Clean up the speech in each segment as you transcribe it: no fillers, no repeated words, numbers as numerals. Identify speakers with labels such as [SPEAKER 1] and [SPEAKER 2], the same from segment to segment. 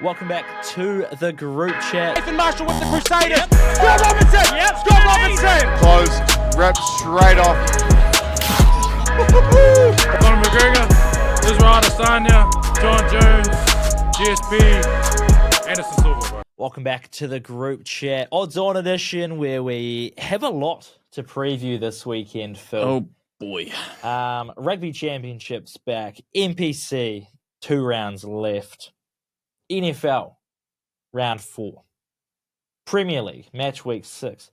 [SPEAKER 1] Welcome back to the group chat.
[SPEAKER 2] Nathan Marshall with the Crusaders. Scott Robinson. Scott Robinson.
[SPEAKER 3] Close, rep straight off.
[SPEAKER 4] Conor McGregor, Israel Adesanya, John Jones, GSP, Anderson Silva. Bro.
[SPEAKER 1] Welcome back to the group chat. Odds-on edition where we have a lot to preview this weekend, Phil.
[SPEAKER 5] Oh, boy.
[SPEAKER 1] Rugby Championship's back. NPC, 2 rounds left. NFL, round 4. Premier League, match week 6.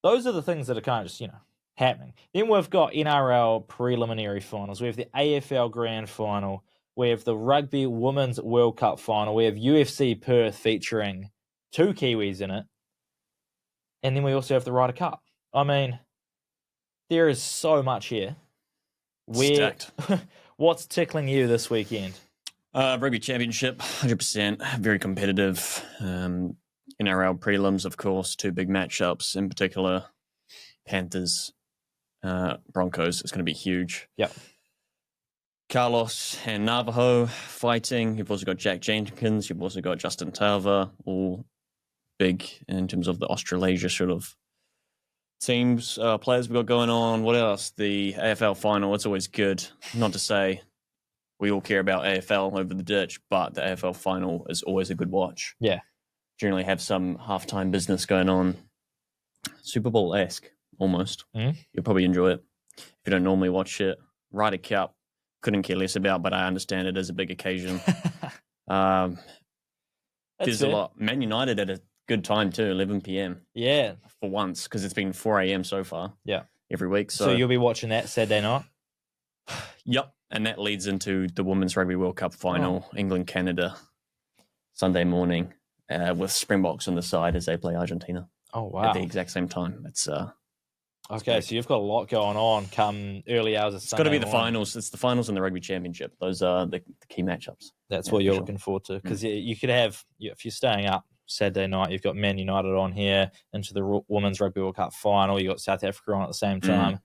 [SPEAKER 1] Those are the things that are kind of just, happening. Then we've got NRL Preliminary Finals. We have the AFL Grand Final. We have the Rugby Women's World Cup Final. We have UFC Perth featuring 2 Kiwis in it. And then we also have the Ryder Cup. I mean, there is so much here.
[SPEAKER 5] Stacked.
[SPEAKER 1] What's tickling you this weekend?
[SPEAKER 5] Rugby Championship, 100%, very competitive. NRL prelims, of course, 2 big matchups, in particular, Panthers, Broncos. It's going to be huge.
[SPEAKER 1] Yep.
[SPEAKER 5] Carlos and Navajo fighting. You've also got Jack Jenkins. You've also got Justin Tarver, all big in terms of the Australasia sort of teams, players we've got going on. What else? The AFL final. It's always good. Not to say we all care about AFL over the ditch, but the AFL final is always a good watch.
[SPEAKER 1] Yeah.
[SPEAKER 5] Generally have some halftime business going on. Super Bowl-esque, almost.
[SPEAKER 1] Mm-hmm.
[SPEAKER 5] You'll probably enjoy it if you don't normally watch it. Ryder Cup, couldn't care less about, but I understand it as a big occasion. There's a lot. Man United at a good time too, 11 p.m.
[SPEAKER 1] Yeah.
[SPEAKER 5] For once, because it's been 4 a.m. so far.
[SPEAKER 1] Yeah.
[SPEAKER 5] Every week.
[SPEAKER 1] So you'll be watching that Saturday night?
[SPEAKER 5] Yep. And that leads into the Women's Rugby World Cup final, England-Canada, Sunday morning, with Springboks on the side as they play Argentina.
[SPEAKER 1] Oh, wow.
[SPEAKER 5] At the exact same time. It's
[SPEAKER 1] okay, so you've got a lot going on come early hours of Sunday.
[SPEAKER 5] It's got to be the
[SPEAKER 1] morning.
[SPEAKER 5] finals. It's the finals and the Rugby Championship. Those are the key matchups.
[SPEAKER 1] That's what you're looking forward to. Because you could have, if you're staying up Saturday night, you've got Man United on here into the Women's Rugby World Cup final. You've got South Africa on at the same time.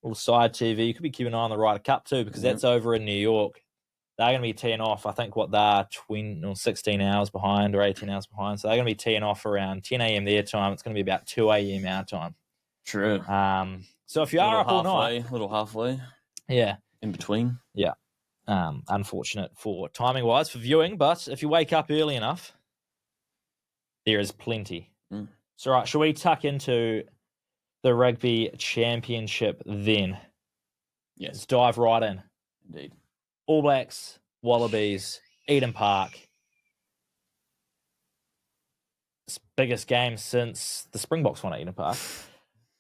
[SPEAKER 1] All side TV. You could be keeping an eye on the Ryder Cup too, because that's over in New York. They're going to be teeing off, I think, they're 16 hours behind or 18 hours behind. So they're going to be teeing off around 10 a.m. their time. It's going to be about 2 a.m. our time.
[SPEAKER 5] True.
[SPEAKER 1] So if you are up all night.
[SPEAKER 5] A little halfway.
[SPEAKER 1] Yeah.
[SPEAKER 5] In between.
[SPEAKER 1] Yeah. Unfortunate for timing-wise for viewing, but if you wake up early enough, there is plenty. So, right, shall we tuck into the Rugby Championship then?
[SPEAKER 5] Yes.
[SPEAKER 1] Let's dive right in.
[SPEAKER 5] Indeed.
[SPEAKER 1] All Blacks, Wallabies, Eden Park. It's biggest game since the Springboks won at Eden Park.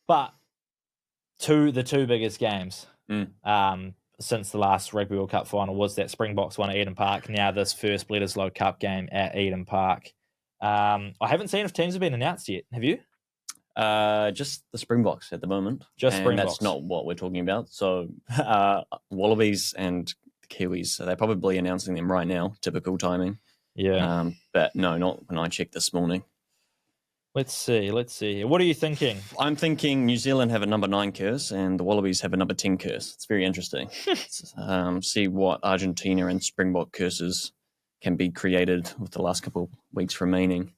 [SPEAKER 1] But the two biggest games since the last Rugby World Cup final was that Springboks won at Eden Park. Now this first Bledisloe Cup game at Eden Park. I haven't seen if teams have been announced yet. Have you?
[SPEAKER 5] Just the Springboks at the moment.
[SPEAKER 1] Just Springboks.
[SPEAKER 5] That's not what we're talking about. So Wallabies and the Kiwis, so they're probably announcing them right now. Typical timing.
[SPEAKER 1] Yeah.
[SPEAKER 5] But no, not when I checked this morning.
[SPEAKER 1] Let's see. What are you thinking?
[SPEAKER 5] I'm thinking New Zealand have a number 9 curse and the Wallabies have a number 10 curse. It's very interesting. See what Argentina and Springbok curses can be created with the last couple of weeks remaining.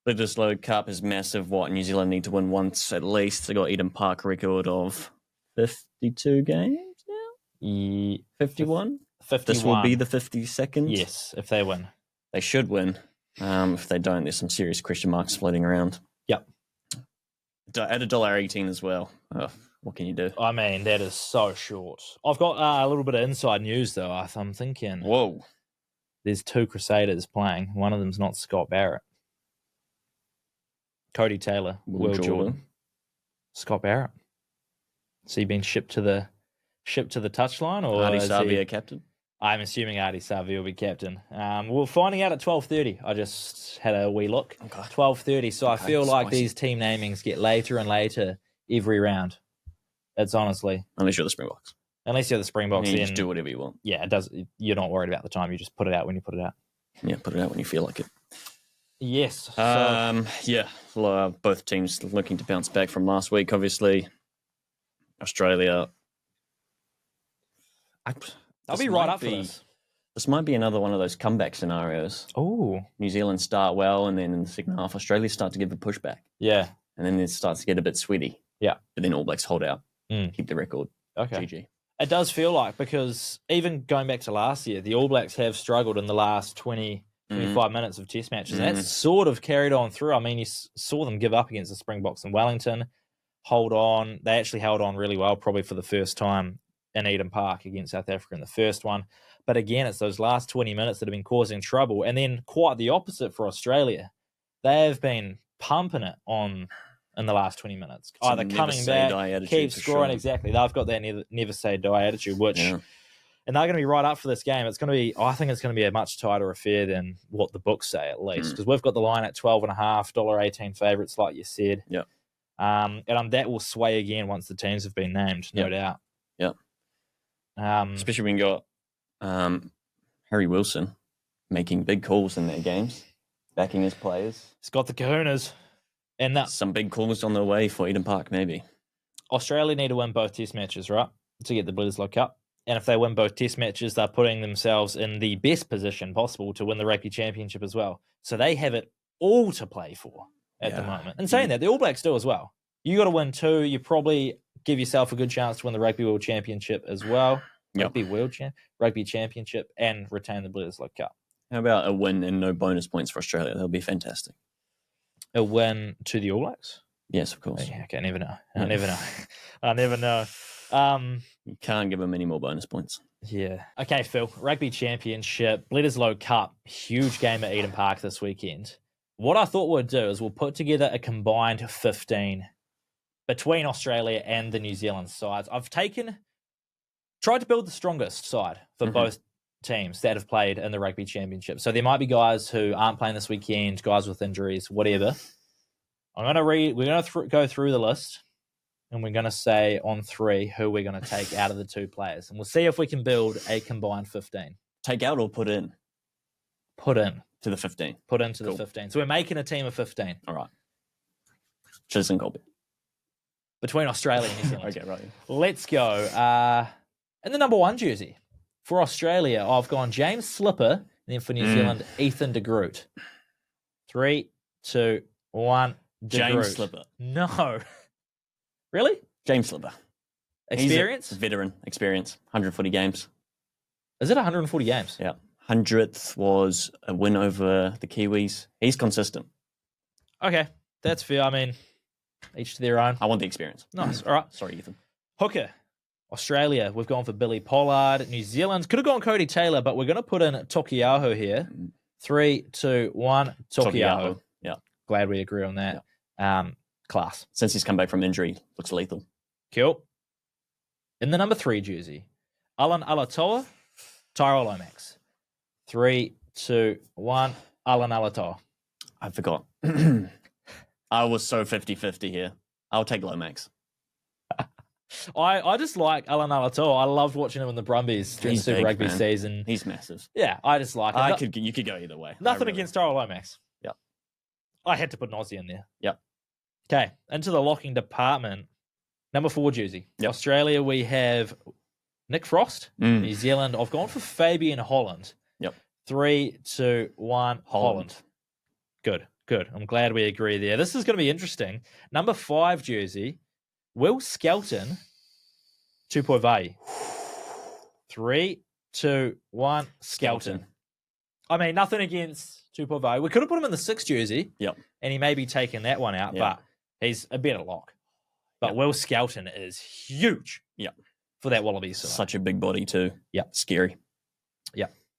[SPEAKER 5] Bledisloe Cup is massive. New Zealand need to win once at least. They got Eden Park record of 52 games now? 51?
[SPEAKER 1] 51.
[SPEAKER 5] This will be the 52nd?
[SPEAKER 1] Yes, if they win.
[SPEAKER 5] They should win. If they don't, there's some serious question marks floating around.
[SPEAKER 1] Yep.
[SPEAKER 5] At $1.18 as well. What can you do?
[SPEAKER 1] I mean, that is so short. I've got a little bit of inside news, though. I'm thinking...
[SPEAKER 5] Whoa.
[SPEAKER 1] There's 2 Crusaders playing. One of them's not Scott Barrett. Cody Taylor, Will Jordan. Scott Barrett. So he been shipped to the touchline, or
[SPEAKER 5] Artie Savia captain?
[SPEAKER 1] I'm assuming Artie Savia will be captain. We're finding out at 12:30. I just had a wee look. Okay. 12:30. So I feel like these team namings get later and later every round. It's honestly,
[SPEAKER 5] unless you're the Springboks.
[SPEAKER 1] Unless you're the Springboks,
[SPEAKER 5] you just do whatever you want.
[SPEAKER 1] Yeah, it does. You're not worried about the time. You just put it out when you put it out.
[SPEAKER 5] Yeah, put it out when you feel like it.
[SPEAKER 1] Yes.
[SPEAKER 5] Both teams looking to bounce back from last week. Obviously, Australia.
[SPEAKER 1] I'll be right up for this.
[SPEAKER 5] This might be another one of those comeback scenarios.
[SPEAKER 1] Oh,
[SPEAKER 5] New Zealand start well, and then in the second half, Australia start to give a pushback.
[SPEAKER 1] yeah.
[SPEAKER 5] And then it starts to get a bit sweaty.
[SPEAKER 1] Yeah.
[SPEAKER 5] But then All Blacks hold out, keep the record.
[SPEAKER 1] Okay.
[SPEAKER 5] GG.
[SPEAKER 1] It does feel like, because even going back to last year, the All Blacks have struggled in the last 20, 25 minutes of test matches. That's sort of carried on through. I mean, you saw them give up against the Springboks in Wellington, hold on. They actually held on really well, probably for the first time in Eden Park against South Africa in the first one. But again, it's those last 20 minutes that have been causing trouble. And then quite the opposite for Australia. They have been pumping it on in the last 20 minutes.
[SPEAKER 5] It's
[SPEAKER 1] Either coming back, keep scoring,
[SPEAKER 5] sure.
[SPEAKER 1] Exactly. They've got that never say die attitude, which... Yeah. And they're going to be right up for this game. It's going to be, I think it's going to be a much tighter affair than what the books say, at least. Because we've got the line at $12.5, $1.18 favourites, like you said.
[SPEAKER 5] Yeah.
[SPEAKER 1] And that will sway again once the teams have been named, no doubt.
[SPEAKER 5] Yeah. Especially when you got Harry Wilson making big calls in their games, backing his players.
[SPEAKER 1] He's got the kahunas. And
[SPEAKER 5] some big calls on the way for Eden Park, maybe.
[SPEAKER 1] Australia need to win both test matches, right, to get the Bledisloe Cup. And if they win both test matches, they're putting themselves in the best position possible to win the Rugby Championship as well. So they have it all to play for at the moment. And saying that, the All Blacks do as well. You got to win two. You probably give yourself a good chance to win the Rugby World Championship as well. Rugby Championship, and retain the Bledisloe Cup.
[SPEAKER 5] How about a win and no bonus points for Australia? That'll be fantastic.
[SPEAKER 1] A win to the All Blacks?
[SPEAKER 5] Yes, of course.
[SPEAKER 1] Okay, I never know. I never know.
[SPEAKER 5] You can't give them any more bonus points.
[SPEAKER 1] Yeah. Okay, Phil. Rugby Championship, Bledisloe Cup, huge game at Eden Park this weekend. What I thought we'd do is we'll put together a combined 15 between Australia and the New Zealand sides. I've tried to build the strongest side for both teams that have played in the Rugby Championship. So there might be guys who aren't playing this weekend, guys with injuries, whatever. We're going to go through the list. And we're going to say on 3 who we're going to take out of the 2 players. And we'll see if we can build a combined 15.
[SPEAKER 5] Take out or put in?
[SPEAKER 1] Put in.
[SPEAKER 5] To the 15.
[SPEAKER 1] Put into the 15. So we're making a team of 15.
[SPEAKER 5] All right. Chisholm Colby.
[SPEAKER 1] Between Australia and New Zealand.
[SPEAKER 5] Okay, right.
[SPEAKER 1] Let's go. In the number 1 jersey for Australia, I've gone James Slipper. And then for New Zealand, Ethan de Groot. 3, 2, 1.
[SPEAKER 5] James Slipper.
[SPEAKER 1] No. Really?
[SPEAKER 5] James Slipper.
[SPEAKER 1] Experience?
[SPEAKER 5] He's a veteran experience. 140 games.
[SPEAKER 1] Is it 140 games?
[SPEAKER 5] Yeah. 100th was a win over the Kiwis. He's consistent.
[SPEAKER 1] Okay. That's fair. I mean, each to their own.
[SPEAKER 5] I want the experience.
[SPEAKER 1] Nice. All right.
[SPEAKER 5] Sorry, Ethan.
[SPEAKER 1] Hooker. Australia. We've gone for Billy Pollard. New Zealand. Could have gone Cody Taylor, but we're going to put in Tokiaho here. 3, 2, 1. Tokiaho.
[SPEAKER 5] Yeah.
[SPEAKER 1] Glad we agree on that. Yeah. Class.
[SPEAKER 5] Since he's come back from injury, looks lethal.
[SPEAKER 1] Cool. In the number 3 jersey, Alan Alatoa, Tyrell Lomax. 3, 2, 1. Alan Alatoa.
[SPEAKER 5] I forgot. I was so 50-50 here. I'll take Lomax.
[SPEAKER 1] I just like Alan Alatoa. I loved watching him in the Brumbies during the Super Rugby season.
[SPEAKER 5] He's massive.
[SPEAKER 1] Yeah, I just like him.
[SPEAKER 5] You could go either way.
[SPEAKER 1] Nothing against Tyrell Lomax.
[SPEAKER 5] Yeah.
[SPEAKER 1] I had to put an Aussie in there.
[SPEAKER 5] Yep.
[SPEAKER 1] Okay, into the locking department. Number 4 jersey. Yep. Australia, we have Nick Frost. New Zealand, I've gone for Fabian Holland.
[SPEAKER 5] Yep.
[SPEAKER 1] 3, 2, 1. Holland. Good. I'm glad we agree there. This is going to be interesting. Number 5 jersey, Will Skelton, Tupoivai. 3, 2, 1. Skelton. I mean, nothing against Tupoivai. We could have put him in the 6 jersey.
[SPEAKER 5] Yep.
[SPEAKER 1] And he may be taking that one out, but he's a better lock. But Will Skelton is huge. For that Wallabies side.
[SPEAKER 5] Such a big body too. Scary.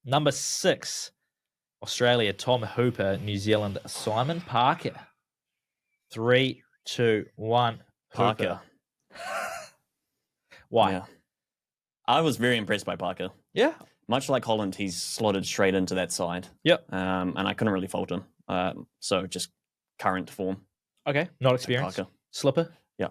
[SPEAKER 1] Number 6, Australia, Tom Hooper. New Zealand, Simon Parker. 3, 2, 1.
[SPEAKER 5] Parker.
[SPEAKER 1] Why?
[SPEAKER 5] Yeah. I was very impressed by Parker.
[SPEAKER 1] Yeah.
[SPEAKER 5] Much like Holland, he's slotted straight into that side.
[SPEAKER 1] Yep.
[SPEAKER 5] And I couldn't really fault him. So just current form.
[SPEAKER 1] Okay. Not experience.
[SPEAKER 5] Parker.
[SPEAKER 1] Slipper?
[SPEAKER 5] Yeah.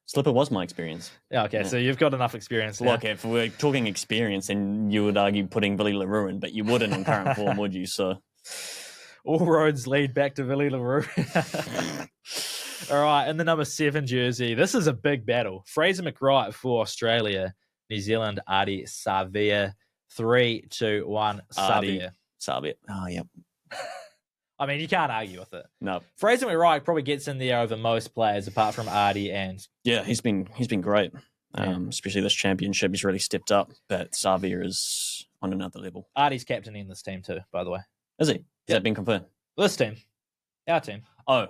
[SPEAKER 5] Slipper was my experience.
[SPEAKER 1] Yeah, okay. Yeah. So you've got enough experience now.
[SPEAKER 5] Look, if we're talking experience, then you would argue putting Billy LaRue in, but you wouldn't in current form, would you? So
[SPEAKER 1] all roads lead back to Billy LaRue. All right, in the number 7 jersey, this is a big battle. Fraser McWright for Australia. New Zealand, Adi Savia. 3, 2, 1.
[SPEAKER 5] Artie.
[SPEAKER 1] Sabia.
[SPEAKER 5] Sabia. Oh, yep.
[SPEAKER 1] I mean, you can't argue with it.
[SPEAKER 5] No.
[SPEAKER 1] Fraser McRae probably gets in there over most players, apart from Artie and...
[SPEAKER 5] Yeah, he's been great. Especially this championship. He's really stepped up. But Sabia is on another level.
[SPEAKER 1] Artie's captaining this team too, by the way.
[SPEAKER 5] Is he? Has that been confirmed?
[SPEAKER 1] This team. Our team.
[SPEAKER 5] Oh,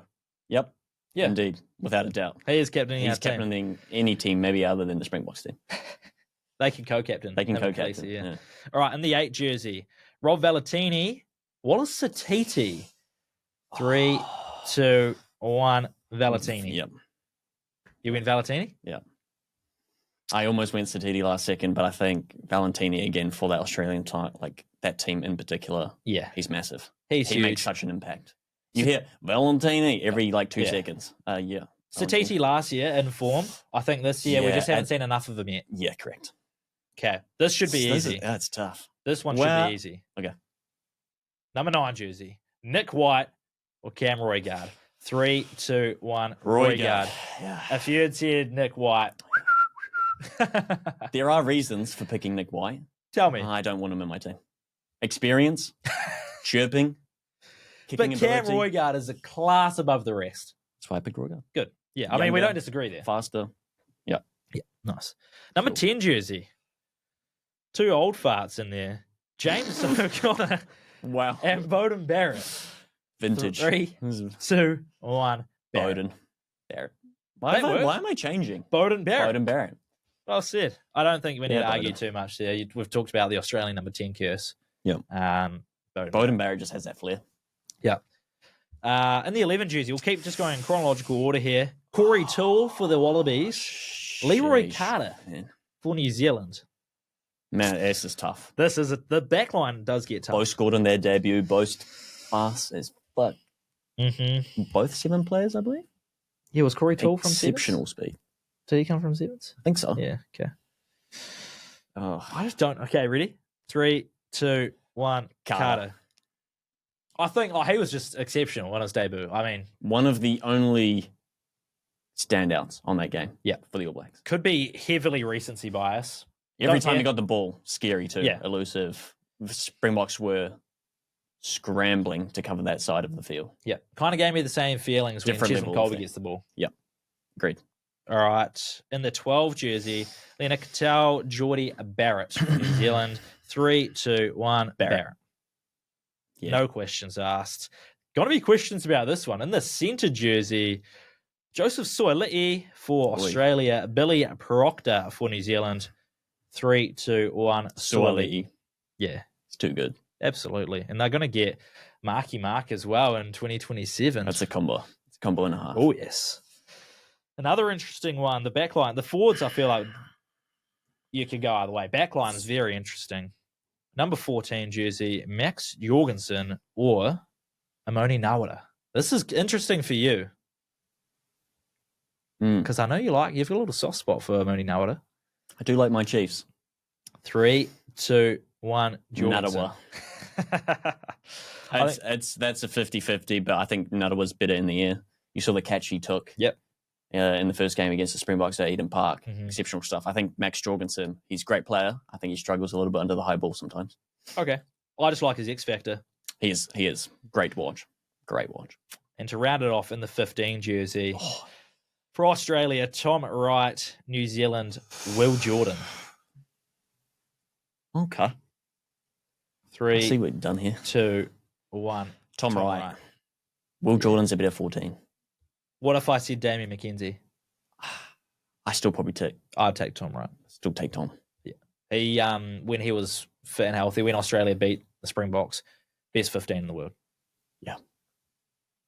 [SPEAKER 5] yep.
[SPEAKER 1] Yeah.
[SPEAKER 5] Indeed. Without a doubt.
[SPEAKER 1] He is captaining our
[SPEAKER 5] He's
[SPEAKER 1] team.
[SPEAKER 5] captaining any team, maybe other than the Springboks team.
[SPEAKER 1] They can co-captain.
[SPEAKER 5] They can
[SPEAKER 1] him and
[SPEAKER 5] co-captain.
[SPEAKER 1] Casey,
[SPEAKER 5] Yeah.
[SPEAKER 1] All right, in the 8 jersey, Rob Valentini, Wallace Satiti. 3, 2, 1. Valentini.
[SPEAKER 5] Yep.
[SPEAKER 1] You win Valentini?
[SPEAKER 5] Yeah. I almost went Satiti last second, but I think Valentini again for that Australian time, like that team in particular.
[SPEAKER 1] Yeah.
[SPEAKER 5] He's massive.
[SPEAKER 1] He
[SPEAKER 5] huge. Makes such an impact. You hear Valentini every 2 seconds. Yeah.
[SPEAKER 1] Satiti last year in form. I think this year we just haven't seen enough of him yet.
[SPEAKER 5] Yeah, correct.
[SPEAKER 1] Okay. This should be easy.
[SPEAKER 5] That's tough.
[SPEAKER 1] This one should be easy.
[SPEAKER 5] Okay.
[SPEAKER 1] Number 9 jersey, Nick White or Cam Roigard. 3, 2, 1.
[SPEAKER 5] Roigard.
[SPEAKER 1] Yeah. If you had said Nick White.
[SPEAKER 5] There are reasons for picking Nick White.
[SPEAKER 1] Tell me.
[SPEAKER 5] I don't want him in my team. Experience, chirping,
[SPEAKER 1] but
[SPEAKER 5] kicking
[SPEAKER 1] Cam
[SPEAKER 5] ability.
[SPEAKER 1] Roigard is a class above the rest.
[SPEAKER 5] That's why I picked Roigard.
[SPEAKER 1] Good. Yeah, I mean, we don't disagree there.
[SPEAKER 5] Faster. Yeah.
[SPEAKER 1] Yeah, nice. Number 10 jersey. 2 old farts in there. James O'Connor
[SPEAKER 5] Wow.
[SPEAKER 1] and Bowden Barrett.
[SPEAKER 5] Vintage.
[SPEAKER 1] 3, 2, 1.
[SPEAKER 5] Bowden. Barrett. Why am I changing?
[SPEAKER 1] Bowden Barrett.
[SPEAKER 5] Bowden Barrett.
[SPEAKER 1] Well said. I don't think we need to argue
[SPEAKER 5] Bowden.
[SPEAKER 1] too much there. We've talked about the Australian number 10 curse.
[SPEAKER 5] Yeah.
[SPEAKER 1] Bowden
[SPEAKER 5] Barrett just has that flair.
[SPEAKER 1] Yeah. In the 11 jersey, we'll keep just going in chronological order here. Corey Toole for the Wallabies. Leroy Carter for New Zealand.
[SPEAKER 5] Man, this is tough.
[SPEAKER 1] The back line does get tough.
[SPEAKER 5] Both scored on their debut. Both fast as fuck.
[SPEAKER 1] Mm-hmm.
[SPEAKER 5] Both 7 players, I believe.
[SPEAKER 1] Yeah, was Corey Toole from Sevens?
[SPEAKER 5] Exceptional speed.
[SPEAKER 1] Did he come from Sevens?
[SPEAKER 5] I think so.
[SPEAKER 1] Yeah, okay.
[SPEAKER 5] Oh,
[SPEAKER 1] I just don't. Okay, ready? 3, 2, 1. Carter. I think he was just exceptional on his debut. I mean,
[SPEAKER 5] one of the only standouts on that game.
[SPEAKER 1] Yeah.
[SPEAKER 5] For the All Blacks.
[SPEAKER 1] Could be heavily recency bias.
[SPEAKER 5] Every time he got the ball, scary too.
[SPEAKER 1] Yeah.
[SPEAKER 5] Elusive. The Springboks were scrambling to cover that side of the field.
[SPEAKER 1] Yeah. Kind of gave me the same feelings when
[SPEAKER 5] Different
[SPEAKER 1] Chisholm
[SPEAKER 5] level of
[SPEAKER 1] Colby
[SPEAKER 5] thing.
[SPEAKER 1] gets the ball.
[SPEAKER 5] Yeah. Agreed.
[SPEAKER 1] All right. In the 12 jersey, Lena Cattell, Geordie Barrett from New Zealand. 3, 2, 1. Barrett.
[SPEAKER 5] Yeah.
[SPEAKER 1] No questions asked. Going to be questions about this one. In the centre jersey, Joseph Soili'i for Australia, Billy Proctor for New Zealand. 3, 2, 1.
[SPEAKER 5] Soili'i.
[SPEAKER 1] Yeah.
[SPEAKER 5] It's too good.
[SPEAKER 1] Absolutely. And they're going to get Marky Mark as well in 2027.
[SPEAKER 5] That's a combo. It's a combo and a half.
[SPEAKER 1] Oh, yes. Another interesting one, the back line. The forwards, I feel like you could go either way. Back line is very interesting. Number 14 jersey, Max Jorgensen or Amoni Nawara. This is interesting for you. Because I know you've got a little soft spot for Amoni Nawara.
[SPEAKER 5] I do like my Chiefs.
[SPEAKER 1] 3, 2, 1. Jorgensen.
[SPEAKER 5] Nadawa. That's a 50-50, but I think Nadawa's better in the air. You saw the catch he took.
[SPEAKER 1] Yep.
[SPEAKER 5] In the first game against the Springboks at Eden Park.
[SPEAKER 1] Mm-hmm.
[SPEAKER 5] Exceptional stuff. I think Max Jorgensen, he's a great player. I think he struggles a little bit under the high ball sometimes.
[SPEAKER 1] Okay. I just like his X factor.
[SPEAKER 5] He is. Great to watch. Great watch.
[SPEAKER 1] And to round it off in the 15 jersey, for Australia, Tom Wright, New Zealand, Will Jordan.
[SPEAKER 5] Okay.
[SPEAKER 1] 3,
[SPEAKER 5] I see what you've done here.
[SPEAKER 1] 2, 1.
[SPEAKER 5] Tom Wright. Will Jordan's a bit of 14.
[SPEAKER 1] What if I said Damien McKenzie?
[SPEAKER 5] I still probably take.
[SPEAKER 1] I'd take Tom Wright.
[SPEAKER 5] Still take Tom.
[SPEAKER 1] Yeah. He when he was fit and healthy, when Australia beat the Springboks, best 15 in the world.
[SPEAKER 5] Yeah.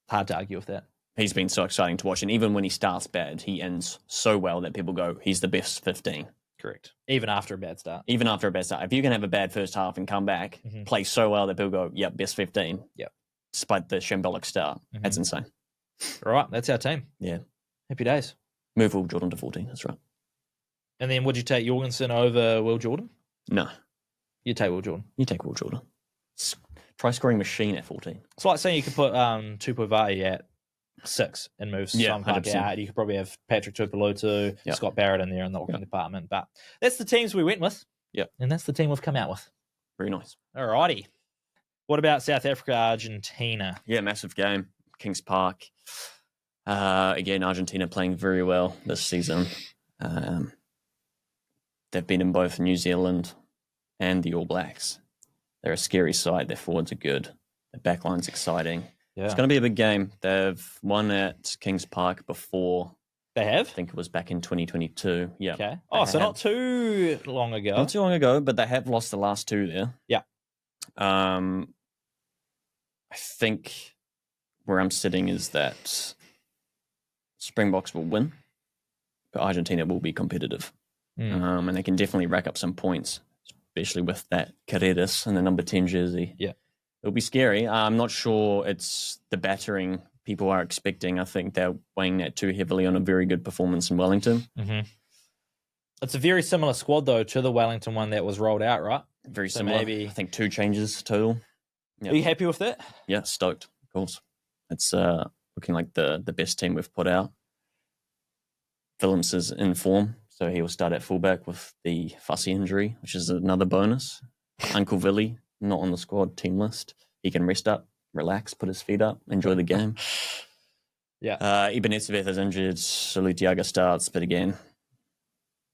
[SPEAKER 1] Hard to argue with that.
[SPEAKER 5] He's been so exciting to watch. And even when he starts bad, he ends so well that people go, he's the best 15.
[SPEAKER 1] Correct. Even after a bad start.
[SPEAKER 5] Even after a bad start. If you can have a bad first half and come back, play so well that people go, yep, best 15.
[SPEAKER 1] Yep.
[SPEAKER 5] Despite the shambolic start. That's insane.
[SPEAKER 1] All right. That's our team.
[SPEAKER 5] Yeah.
[SPEAKER 1] Happy days.
[SPEAKER 5] Move Will Jordan to 14. That's right.
[SPEAKER 1] And then would you take Jorgensen over Will Jordan?
[SPEAKER 5] No.
[SPEAKER 1] You take Will Jordan.
[SPEAKER 5] You take Will Jordan. Try scoring machine at 14.
[SPEAKER 1] It's like saying you could put Tupuvai at 6 and move some
[SPEAKER 5] 100%.
[SPEAKER 1] out. You could probably have Patrick Tuipulotu, Scott Barrett in there in the locking department. But that's the teams we went with.
[SPEAKER 5] Yep.
[SPEAKER 1] And that's the team we've come out with.
[SPEAKER 5] Very nice.
[SPEAKER 1] Alrighty. What about South Africa, Argentina?
[SPEAKER 5] Yeah, massive game. Kings Park. Again, Argentina playing very well this season. They've been in both New Zealand and the All Blacks. They're a scary side. Their forwards are good. Their backline's exciting.
[SPEAKER 1] Yeah.
[SPEAKER 5] It's going to be a big game. They've won at Kings Park before.
[SPEAKER 1] They have?
[SPEAKER 5] I think it was back in 2022. Yeah.
[SPEAKER 1] Okay. Oh, so not too long ago.
[SPEAKER 5] Not too long ago, but they have lost the last two there.
[SPEAKER 1] Yeah.
[SPEAKER 5] I think where I'm sitting is that Springboks will win, but Argentina will be competitive. And they can definitely rack up some points, especially with that Carreras and the number 10 jersey.
[SPEAKER 1] Yeah.
[SPEAKER 5] It'll be scary. I'm not sure it's the battering people are expecting. I think they're weighing that too heavily on a very good performance in Wellington.
[SPEAKER 1] Mm-hmm. It's a very similar squad, though, to the Wellington one that was rolled out, right?
[SPEAKER 5] Very
[SPEAKER 1] So
[SPEAKER 5] similar.
[SPEAKER 1] maybe-
[SPEAKER 5] I think 2 changes total. Yeah.
[SPEAKER 1] Are you happy with that?
[SPEAKER 5] Yeah, stoked, of course. It's looking like the best team we've put out. Willems is in form, so he will start at fullback with the fussy injury, which is another bonus. Uncle Willie, not on the squad team list. He can rest up, relax, put his feet up, enjoy the game.
[SPEAKER 1] Yeah.
[SPEAKER 5] Ibn Etzebeth is injured, so Lutiaga starts, but again,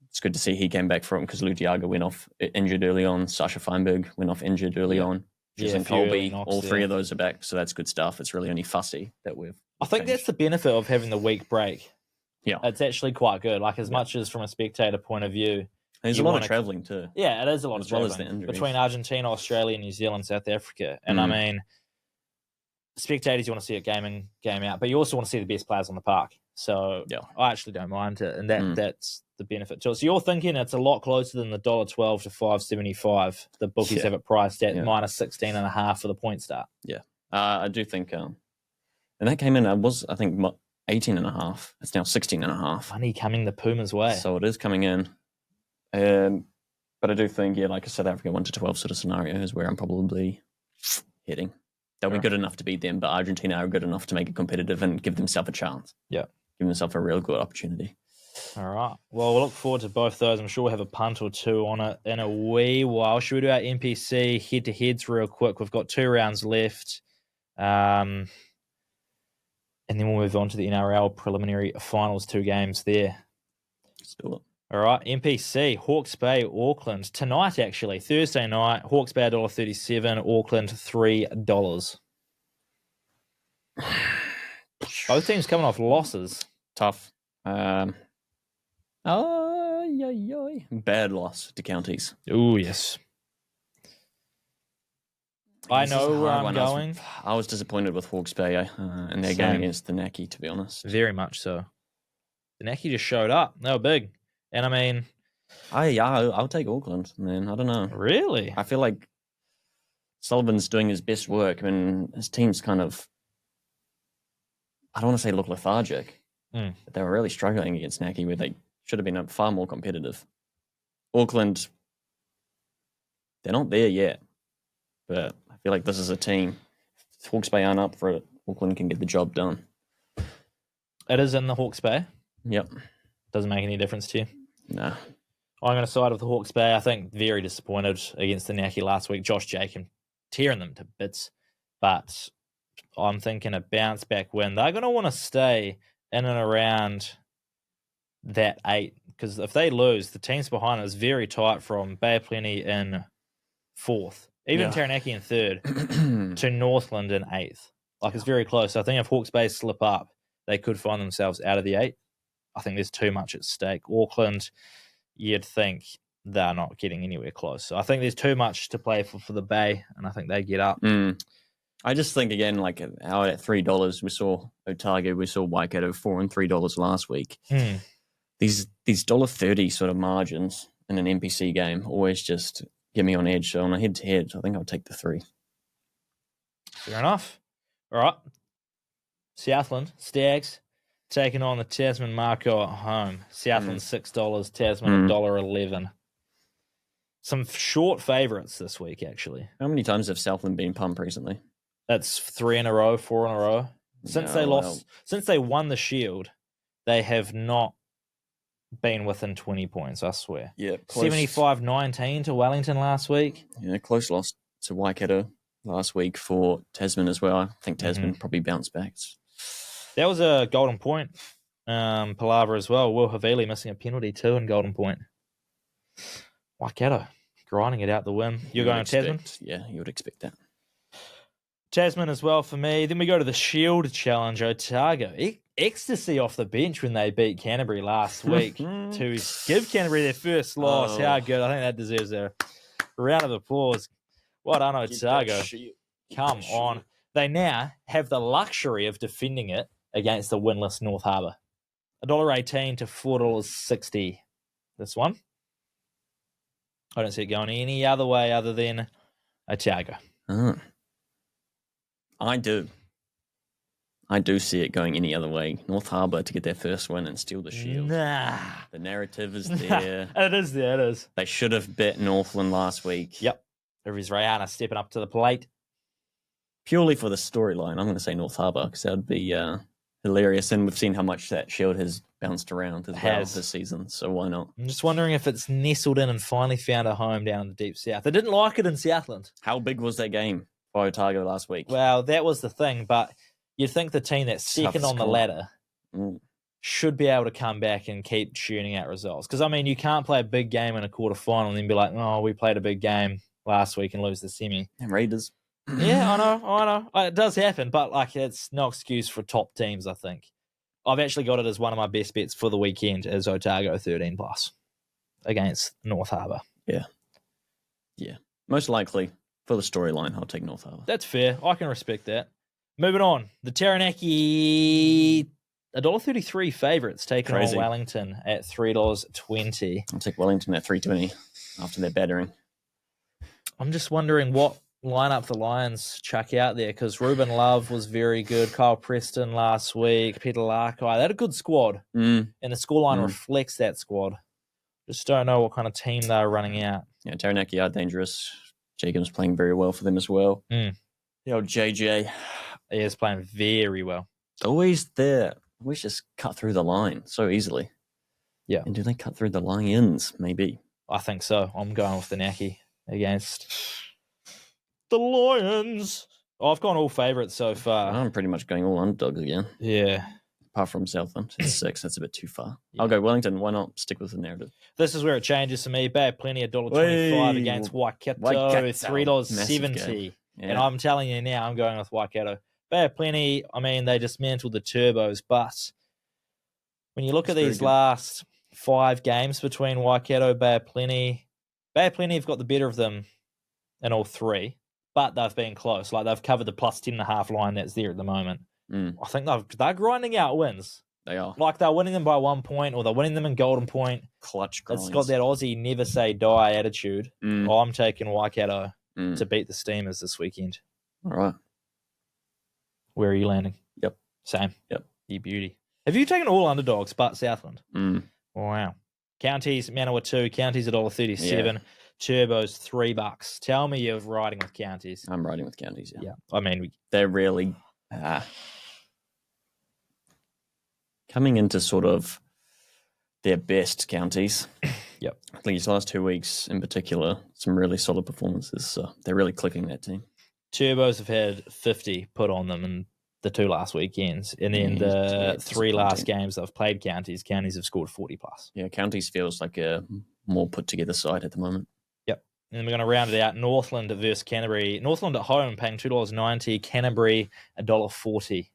[SPEAKER 5] it's good to see he came back from because Lutiaga went off injured early on. Sasha Feinberg went off injured early on. Jason
[SPEAKER 1] a few early
[SPEAKER 5] Colby,
[SPEAKER 1] knocks
[SPEAKER 5] all three
[SPEAKER 1] there.
[SPEAKER 5] of those are back, so that's good stuff. It's really only fussy that we've
[SPEAKER 1] I think that's the benefit of having the week break.
[SPEAKER 5] Yeah.
[SPEAKER 1] It's actually quite good. Like, as much as from a spectator point of view,
[SPEAKER 5] There's
[SPEAKER 1] you
[SPEAKER 5] a lot
[SPEAKER 1] wanna-
[SPEAKER 5] of travelling too.
[SPEAKER 1] yeah, it is a lot
[SPEAKER 5] As
[SPEAKER 1] of
[SPEAKER 5] well as
[SPEAKER 1] travelling
[SPEAKER 5] the injuries.
[SPEAKER 1] between Argentina, Australia, New Zealand, South Africa. And I mean, spectators, you want to see it game in, game out, but you also want to see the best players on the park. So
[SPEAKER 5] Yeah.
[SPEAKER 1] I actually don't mind it, and that's the benefit to it. So you're thinking it's a lot closer than the $1.12 to $5.75. The bookies
[SPEAKER 5] Yeah.
[SPEAKER 1] have it priced at
[SPEAKER 5] Yeah.
[SPEAKER 1] minus 16.5 for the point start.
[SPEAKER 5] I do think, and that came in, I think 18.5. It's now 16.5.
[SPEAKER 1] Money coming the Pumas' way.
[SPEAKER 5] So it is coming in. But I do think, like a South Africa 1 to 12 sort of scenario is where I'm probably heading. They'll be good enough to beat them, but Argentina are good enough to make it competitive and give themselves a chance.
[SPEAKER 1] Yeah.
[SPEAKER 5] Give themselves a real good opportunity.
[SPEAKER 1] All right. Well, we'll look forward to both those. I'm sure we'll have a punt or two on it in a wee while. Should we do our NPC head-to-heads real quick? We've got 2 rounds left. And then we'll move on to the NRL Preliminary Finals, 2 games there.
[SPEAKER 5] Let's do it.
[SPEAKER 1] All right, NPC, Hawke's Bay, Auckland. Tonight, actually, Thursday night, Hawke's Bay $1.37, Auckland $3. Both teams coming off losses.
[SPEAKER 5] Tough. Bad loss to counties.
[SPEAKER 1] Oh, yes. I
[SPEAKER 5] This is a
[SPEAKER 1] know where
[SPEAKER 5] hard
[SPEAKER 1] I'm
[SPEAKER 5] one.
[SPEAKER 1] going.
[SPEAKER 5] I was disappointed with Hawke's Bay and their
[SPEAKER 1] Same.
[SPEAKER 5] game against the Naki, to be honest.
[SPEAKER 1] Very much so. The Naki just showed up. They were big. And I mean,
[SPEAKER 5] I'll take Auckland, man. I don't know.
[SPEAKER 1] really?
[SPEAKER 5] I feel like Sullivan's doing his best work. I mean, his team's kind of, I don't want to say look lethargic, but they were really struggling against Naki where they should have been far more competitive. Auckland, they're not there yet, but I feel like this is a team. If Hawke's Bay aren't up for it, Auckland can get the job done.
[SPEAKER 1] It is in the Hawke's Bay.
[SPEAKER 5] Yep.
[SPEAKER 1] Doesn't make any difference to you.
[SPEAKER 5] Nah.
[SPEAKER 1] I'm going to side with the Hawke's Bay. I think very disappointed against the Naki last week. Josh Jacob tearing them to bits. But I'm thinking a bounce back win. They're going to want to stay in and around that 8. Because if they lose, the teams behind it is very tight from Bay of Plenty in 4th. Even
[SPEAKER 5] Yeah.
[SPEAKER 1] Taranaki in 3rd to Northland in 8th. Like, it's very close. So I think if Hawke's Bay slip up, they could find themselves out of the 8. I think there's too much at stake. Auckland, you'd think they're not getting anywhere close. So I think there's too much to play for the Bay, and I think they get up.
[SPEAKER 5] I just think, again, like out at $3, we saw Otago, we saw Waikato $4 and $3 last week. These $1.30 sort of margins in an NPC game always just get me on edge. So on a head-to-head, I think I'll take the 3.
[SPEAKER 1] Fair enough. All right. Southland, Stags, taking on the Tasman Marco at home. Southland $6, Tasman $1.11. Some short favourites this week, actually.
[SPEAKER 5] How many times have Southland been pumped recently?
[SPEAKER 1] That's 3 in a row, 4 in a row. Since they
[SPEAKER 5] No,
[SPEAKER 1] lost, since they won the Shield, they have not been within 20 points, I swear.
[SPEAKER 5] Yeah, close.
[SPEAKER 1] 75-19 to Wellington last week.
[SPEAKER 5] Yeah, close loss to Waikato last week for Tasman as well. I think Tasman probably bounced back.
[SPEAKER 1] That was a golden point palaver as well. Will Havili missing a penalty too in golden point. Waikato grinding it out the win. You're going Tasman?
[SPEAKER 5] Yeah, you would expect that.
[SPEAKER 1] Tasman as well for me. Then we go to the Shield Challenge. Otago. Ecstasy off the bench when they beat Canterbury last week to give Canterbury their first loss. How good. I think that deserves a round of applause. Well done, Otago. Come on. They now have the luxury of defending it against the winless North Harbour. $1.18 to $4.60. This one. I don't see it going any other way other than Otago.
[SPEAKER 5] I do see it going any other way. North Harbour to get their first win and steal the Shield.
[SPEAKER 1] Nah.
[SPEAKER 5] The narrative is there.
[SPEAKER 1] It is there, it is.
[SPEAKER 5] They should have bet Northland last week.
[SPEAKER 1] Yep. Rivers Rayana stepping up to the plate.
[SPEAKER 5] Purely for the storyline, I'm going to say North Harbour because that would be hilarious. And we've seen how much that Shield has bounced around as well this season. So why not?
[SPEAKER 1] I'm just wondering if it's nestled in and finally found a home down in the deep south. They didn't like it in Southland.
[SPEAKER 5] How big was that game for Otago last week?
[SPEAKER 1] Well, that was the thing. But you'd think the team that's second on the ladder should be able to come back and keep churning out results. Because, I mean, you can't play a big game in a quarterfinal and then be like, oh, we played a big game last week and lose the semi.
[SPEAKER 5] And Raiders.
[SPEAKER 1] Yeah, I know. It does happen, but like it's no excuse for top teams, I think. I've actually got it as one of my best bets for the weekend is Otago 13+ against North Harbour.
[SPEAKER 5] Yeah. Most likely, for the storyline, I'll take North Harbour.
[SPEAKER 1] That's fair. I can respect that. Moving on. The Taranaki $1.33 favourites taking on Wellington at $3.20.
[SPEAKER 5] I'll take Wellington at $3.20 after their battering.
[SPEAKER 1] I'm just wondering what lineup the Lions chuck out there because Ruben Love was very good. Kyle Preston last week. Peter Larkai. They had a good squad. And the scoreline reflects that squad. Just don't know what kind of team they're running out.
[SPEAKER 5] Yeah, Taranaki are dangerous. Jacob's playing very well for them as well. The old JJ.
[SPEAKER 1] He is playing very well.
[SPEAKER 5] Always there. Always just cut through the line so easily.
[SPEAKER 1] Yeah.
[SPEAKER 5] And do they cut through the lions? Maybe.
[SPEAKER 1] I think so. I'm going with the Naki against the Lions. I've gone all favourites so far.
[SPEAKER 5] I'm pretty much going all underdogs again.
[SPEAKER 1] Yeah.
[SPEAKER 5] Apart from Southland. It's 6. That's a bit too far. Yeah. I'll go Wellington. Why not stick with the narrative?
[SPEAKER 1] This is where it changes for me. Bad Plenty, $1.25 against Waikato. $3.70. Yeah. And I'm telling you now, I'm going with Waikato. Bad Plenty, I mean, they dismantled the turbos, but when you look at these last 5 games between Waikato, Bad Plenty have got the better of them in all 3, but they've been close. Like, they've covered the plus 10.5 line that's there at the moment. I think they're grinding out wins.
[SPEAKER 5] They are.
[SPEAKER 1] Like, they're winning them by 1 point, or they're winning them in golden point.
[SPEAKER 5] Clutch grinds.
[SPEAKER 1] It's got that Aussie never say die attitude. I'm taking Waikato to beat the Steamers this weekend.
[SPEAKER 5] All right.
[SPEAKER 1] Where are you landing?
[SPEAKER 5] Yep.
[SPEAKER 1] Same.
[SPEAKER 5] Yep.
[SPEAKER 1] You beauty. Have you taken all underdogs but Southland? Wow. Counties, Manawatu. Counties $1.37. Yeah. Turbos $3. Tell me you're riding with Counties.
[SPEAKER 5] I'm riding with Counties, yeah.
[SPEAKER 1] I mean,
[SPEAKER 5] they're really coming into sort of their best Counties.
[SPEAKER 1] Yep.
[SPEAKER 5] I think these last 2 weeks in particular, some really solid performances. So they're really clicking that team.
[SPEAKER 1] Turbos have had 50 put on them in the 2 last weekends. And then the 3 last games they've played Counties have scored 40+.
[SPEAKER 5] Yeah, Counties feels like a more put together side at the moment.
[SPEAKER 1] Yep. And then we're going to round it out. Northland versus Canterbury. Northland at home paying $2.90. Canterbury $1.40.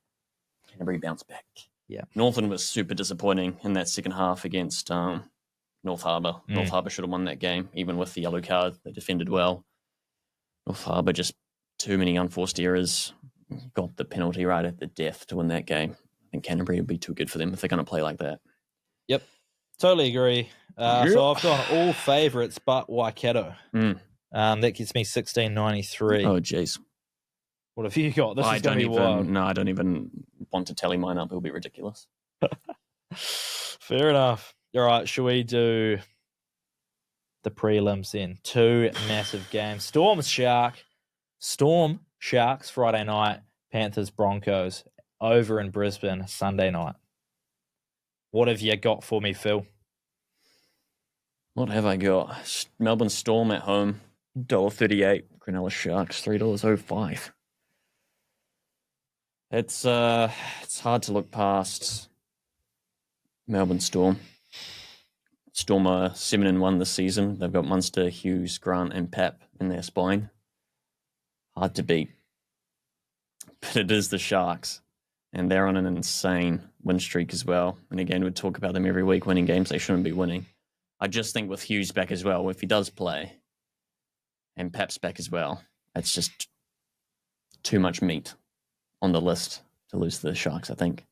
[SPEAKER 5] Canterbury bounced back.
[SPEAKER 1] Yeah.
[SPEAKER 5] Northland was super disappointing in that second half against North Harbour. North Harbour should have won that game, even with the yellow card. They defended well. North Harbour just too many unforced errors. Got the penalty right at the death to win that game. I think Canterbury would be too good for them if they're going to play like that.
[SPEAKER 1] Yep. Totally agree. So I've gone all favourites but Waikato. That gets me $16.93.
[SPEAKER 5] Oh, jeez.
[SPEAKER 1] What have you got? This is going to be wild.
[SPEAKER 5] No, I don't even want to tally mine up. It'll be ridiculous.
[SPEAKER 1] Fair enough. All right, shall we do the prelims then? 2 massive games. Storm Sharks Friday night. Panthers Broncos over in Brisbane Sunday night. What have you got for me, Phil?
[SPEAKER 5] What have I got? Melbourne Storm at home, $1.38. Cronulla Sharks, $3.05. It's hard to look past Melbourne Storm. Storm are 7-1 this season. They've got Munster, Hughes, Grant, and Pap in their spine. Hard to beat. But it is the Sharks, and they're on an insane win streak as well. And again, we talk about them every week, winning games they shouldn't be winning. I just think with Hughes back as well, if he does play, and Pap's back as well, it's just too much meat on the list to lose to the Sharks, I think.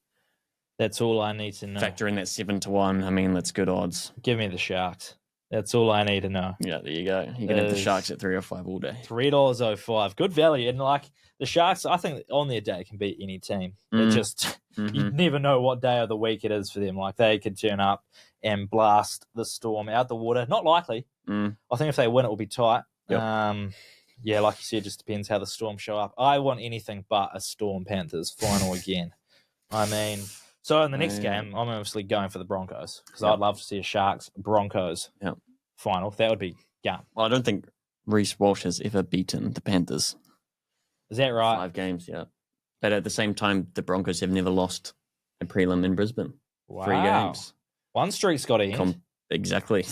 [SPEAKER 1] That's all I need to know.
[SPEAKER 5] Factor in that 7-1. I mean, that's good odds.
[SPEAKER 1] Give me the Sharks. That's all I need to know.
[SPEAKER 5] Yeah, there you go. You can have the Sharks at $3.05 all day.
[SPEAKER 1] $3.05. Good value. And like the Sharks, I think on their day can beat any team. It just, you never know what day of the week it is for them. Like they could turn up and blast the Storm out the water. Not likely. I think if they win, it will be tight.
[SPEAKER 5] Yep.
[SPEAKER 1] Yeah, like you said, it just depends how the Storm show up. I want anything but a Storm Panthers final again. I mean, so in the next game, I'm obviously going for the Broncos because I'd love to see a Sharks Broncos final. That would be
[SPEAKER 5] Well, I don't think Reece Walsh has ever beaten the Panthers.
[SPEAKER 1] Is that right?
[SPEAKER 5] 5 games, yeah. But at the same time, the Broncos have never lost a prelim in Brisbane.
[SPEAKER 1] Wow.
[SPEAKER 5] 3 games.
[SPEAKER 1] One streak's got to end.
[SPEAKER 5] Exactly.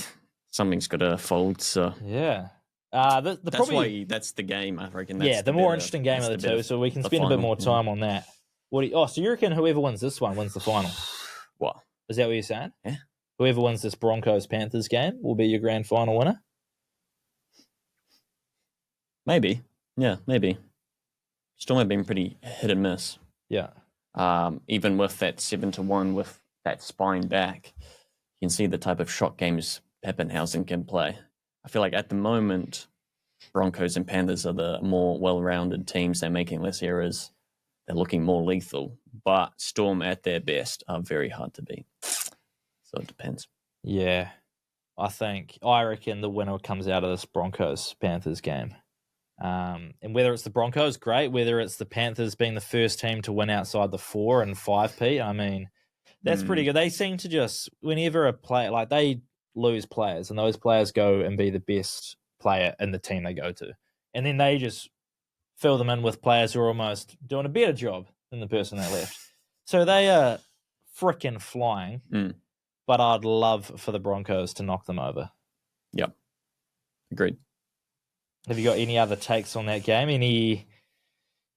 [SPEAKER 5] Something's got to fold. So
[SPEAKER 1] yeah.
[SPEAKER 5] That's the game, I reckon. That's
[SPEAKER 1] the more interesting game of the two, so we can spend a bit more time on that. So you reckon whoever wins this one wins the final?
[SPEAKER 5] What?
[SPEAKER 1] Is that what you're saying?
[SPEAKER 5] Yeah.
[SPEAKER 1] Whoever wins this Broncos-Panthers game will be your grand final winner?
[SPEAKER 5] Maybe. Yeah, maybe. Storm have been pretty hit and miss.
[SPEAKER 1] Yeah.
[SPEAKER 5] Even with that 7-1 with that spine back, you can see the type of shot games Pappenhausen can play. I feel like at the moment, Broncos and Panthers are the more well-rounded teams. They're making less errors. They're looking more lethal. But Storm at their best are very hard to beat. So it depends.
[SPEAKER 1] Yeah. I reckon the winner comes out of this Broncos-Panthers game. And whether it's the Broncos, great. Whether it's the Panthers being the first team to win outside the 4 and 5P, I mean, that's pretty good. They seem to just, whenever a player, like they lose players and those players go and be the best player in the team they go to. And then they just fill them in with players who are almost doing a better job than the person that left. So they are frickin' flying, but I'd love for the Broncos to knock them over.
[SPEAKER 5] Yep. Agreed.
[SPEAKER 1] Have you got any other takes on that game?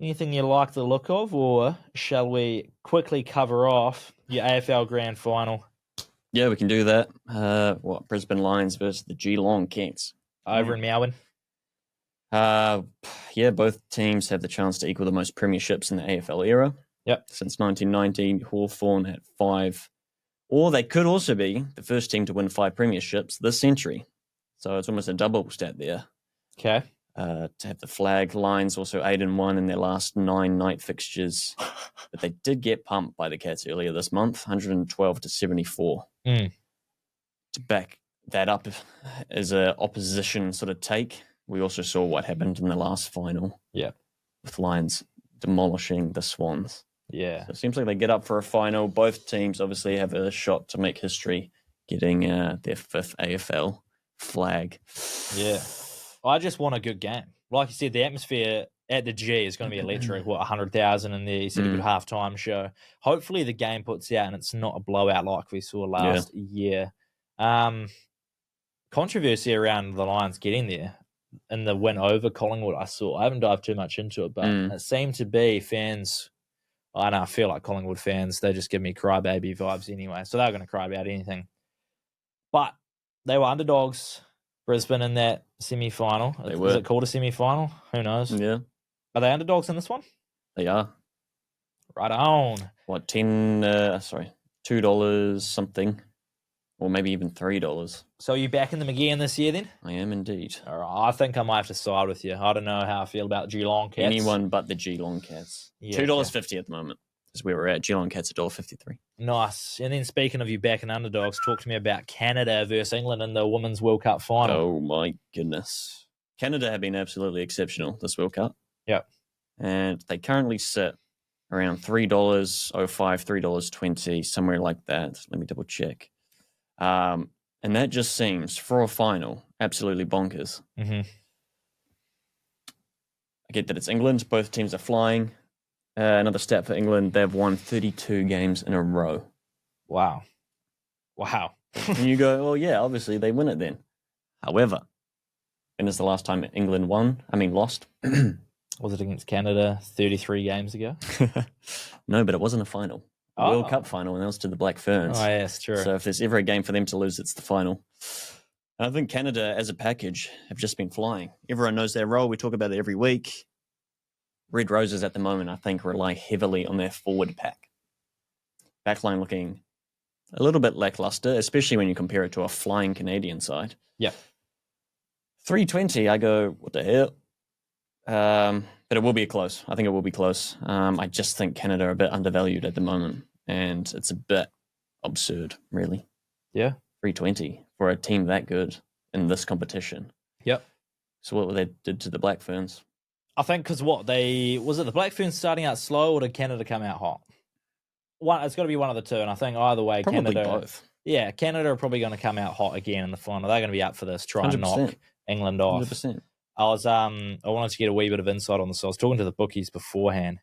[SPEAKER 1] Anything you like the look of, or shall we quickly cover off your AFL Grand Final?
[SPEAKER 5] Yeah, we can do that. Brisbane Lions versus the Geelong Cats.
[SPEAKER 1] Over in Melbourne.
[SPEAKER 5] Yeah, both teams have the chance to equal the most premierships in the AFL era.
[SPEAKER 1] Yep.
[SPEAKER 5] Since 1990, Hawthorn had 5. Or they could also be the first team to win 5 premierships this century. So it's almost a double stat there.
[SPEAKER 1] Okay.
[SPEAKER 5] To have the flag. Lions also 8-1 in their last 9 night fixtures. But they did get pumped by the Cats earlier this month, 112-74. To back that up as an opposition sort of take, we also saw what happened in the last final.
[SPEAKER 1] Yeah. With
[SPEAKER 5] Lions demolishing the Swans.
[SPEAKER 1] Yeah.
[SPEAKER 5] So it seems like they get up for a final. Both teams obviously have a shot to make history, getting their 5th AFL flag.
[SPEAKER 1] Yeah. I just want a good game. Like you said, the atmosphere at the G is going to be electric. 100,000 in there. You said a good halftime show. Hopefully the game puts out and it's not a blowout like we saw last year. Controversy around the Lions getting there and the win over Collingwood I saw. I haven't dived too much into it, but it seemed to be fans. I feel like Collingwood fans, they just give me crybaby vibes anyway. So they're going to cry about anything. But they were underdogs. Brisbane in that semi-final. Is it called a semi-final? Who knows?
[SPEAKER 5] Yeah.
[SPEAKER 1] Are they underdogs in this one?
[SPEAKER 5] They are.
[SPEAKER 1] Right on.
[SPEAKER 5] What, $2 something, or maybe even $3.
[SPEAKER 1] So are you backing them again this year then?
[SPEAKER 5] I am indeed.
[SPEAKER 1] All right. I think I might have to side with you. I don't know how I feel about Geelong Cats.
[SPEAKER 5] Anyone but the Geelong Cats.
[SPEAKER 1] Yeah,
[SPEAKER 5] $2.50 at the moment is where we're at. Geelong Cats $1.53.
[SPEAKER 1] Nice. And then speaking of you backing underdogs, talk to me about Canada versus England in the Women's World Cup final.
[SPEAKER 5] Oh my goodness. Canada have been absolutely exceptional this World Cup.
[SPEAKER 1] Yep.
[SPEAKER 5] And they currently sit around $3.05, $3.20, somewhere like that. Let me double check. And And that just seems, for a final, absolutely bonkers.
[SPEAKER 1] Mm-hmm.
[SPEAKER 5] I get that it's England. Both teams are flying. Another stat for England, they've won 32 games in a row.
[SPEAKER 1] Wow.
[SPEAKER 5] And you go, well, yeah, obviously they win it then. However, when is the last time England lost?
[SPEAKER 1] Was it against Canada 33 games ago?
[SPEAKER 5] No, but it wasn't a final. A World Cup final, and that was to the Black Ferns.
[SPEAKER 1] Oh, yes, true.
[SPEAKER 5] So if there's ever a game for them to lose, it's the final. And I think Canada, as a package, have just been flying. Everyone knows their role. We talk about it every week. Red Roses at the moment, I think, rely heavily on their forward pack. Backline looking a little bit lackluster, especially when you compare it to a flying Canadian side.
[SPEAKER 1] Yeah.
[SPEAKER 5] 320, I go, what the hell? But it will be close. I think it will be close. I just think Canada are a bit undervalued at the moment, and it's a bit absurd, really.
[SPEAKER 1] Yeah.
[SPEAKER 5] 320 for a team that good in this competition.
[SPEAKER 1] Yep.
[SPEAKER 5] So what they did to the Black Ferns?
[SPEAKER 1] I think because was it the Black Ferns starting out slow, or did Canada come out hot? It's got to be one of the two, and I think either way,
[SPEAKER 5] Probably
[SPEAKER 1] Canada.
[SPEAKER 5] both.
[SPEAKER 1] Yeah, Canada are probably going to come out hot again in the final. They're going to be up for this, try and
[SPEAKER 5] 100%.
[SPEAKER 1] knock England off.
[SPEAKER 5] 100%.
[SPEAKER 1] I wanted to get a wee bit of insight on this. So I was talking to the bookies beforehand.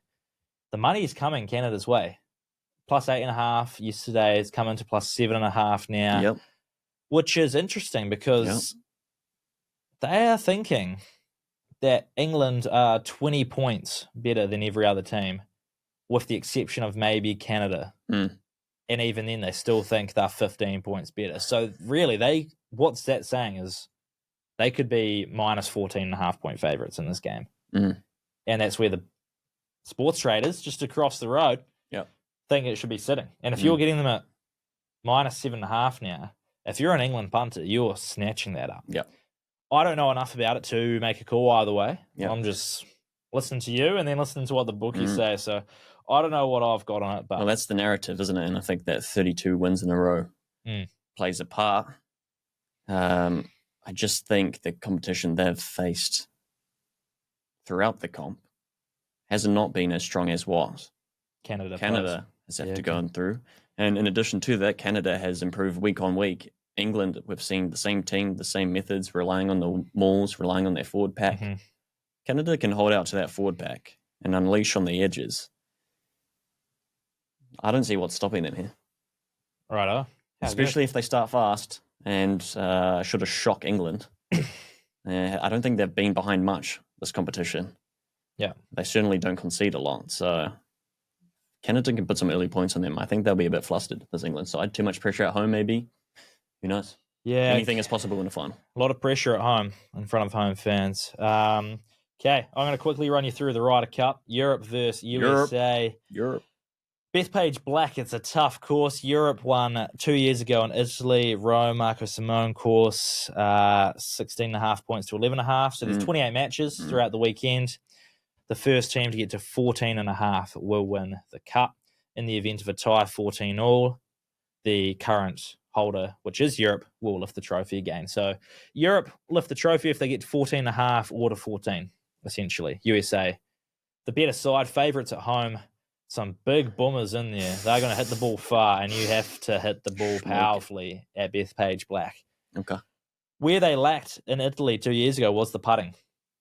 [SPEAKER 1] The money is coming Canada's way. Plus 8.5 yesterday. It's coming to plus 7.5 now.
[SPEAKER 5] Yep.
[SPEAKER 1] Which is interesting because they are thinking that England are 20 points better than every other team, with the exception of maybe Canada.
[SPEAKER 5] Mm.
[SPEAKER 1] And even then, they still think they're 15 points better. So really, what's that saying is they could be minus 14.5 point favourites in this game.
[SPEAKER 5] Mm.
[SPEAKER 1] And that's where the sports traders, just across the road, think it should be sitting. And if you're getting them at minus 7.5 now, if you're an England punter, you're snatching that up.
[SPEAKER 5] Yep.
[SPEAKER 1] I don't know enough about it to make a call either way.
[SPEAKER 5] Yep.
[SPEAKER 1] I'm just listening to you and then listening to what the bookies say. So I don't know what I've got on it. But
[SPEAKER 5] well, that's the narrative, isn't it? And I think that 32 wins in a row plays a part. I just think the competition they've faced throughout the comp has not been as strong as what
[SPEAKER 1] Canada
[SPEAKER 5] has had to go through. And in addition to that, Canada has improved week on week. England, we've seen the same team, the same methods, relying on the mauls, relying on their forward pack.
[SPEAKER 1] Mm-hmm.
[SPEAKER 5] Canada can hold out to that forward pack and unleash on the edges. I don't see what's stopping them here.
[SPEAKER 1] Righto.
[SPEAKER 5] Especially if they start fast and should have shocked England. I don't think they've been behind much this competition.
[SPEAKER 1] Yeah.
[SPEAKER 5] They certainly don't concede a lot. So Canada can put some early points on them. I think they'll be a bit flustered, this England side. Too much pressure at home, maybe. Who knows?
[SPEAKER 1] Yeah.
[SPEAKER 5] Anything is possible in the final.
[SPEAKER 1] A lot of pressure at home in front of home fans. Okay, I'm going to quickly run you through the Ryder Cup. Europe versus USA.
[SPEAKER 5] Europe.
[SPEAKER 1] Bethpage Black, it's a tough course. Europe won 2 years ago in Italy. Rome, Marco Simone course, 16.5 points to 11.5. So there's 28 matches throughout the weekend. The first team to get to 14.5 will win the cup. In the event of a tie, 14 all, the current holder, which is Europe, will lift the trophy again. So Europe lift the trophy if they get to 14.5 or to 14, essentially. USA, the better side, favourites at home. Some big boomers in there. They're going to hit the ball far, and you have to hit the ball powerfully at Bethpage Black.
[SPEAKER 5] Okay.
[SPEAKER 1] Where they lacked in Italy 2 years ago was the putting.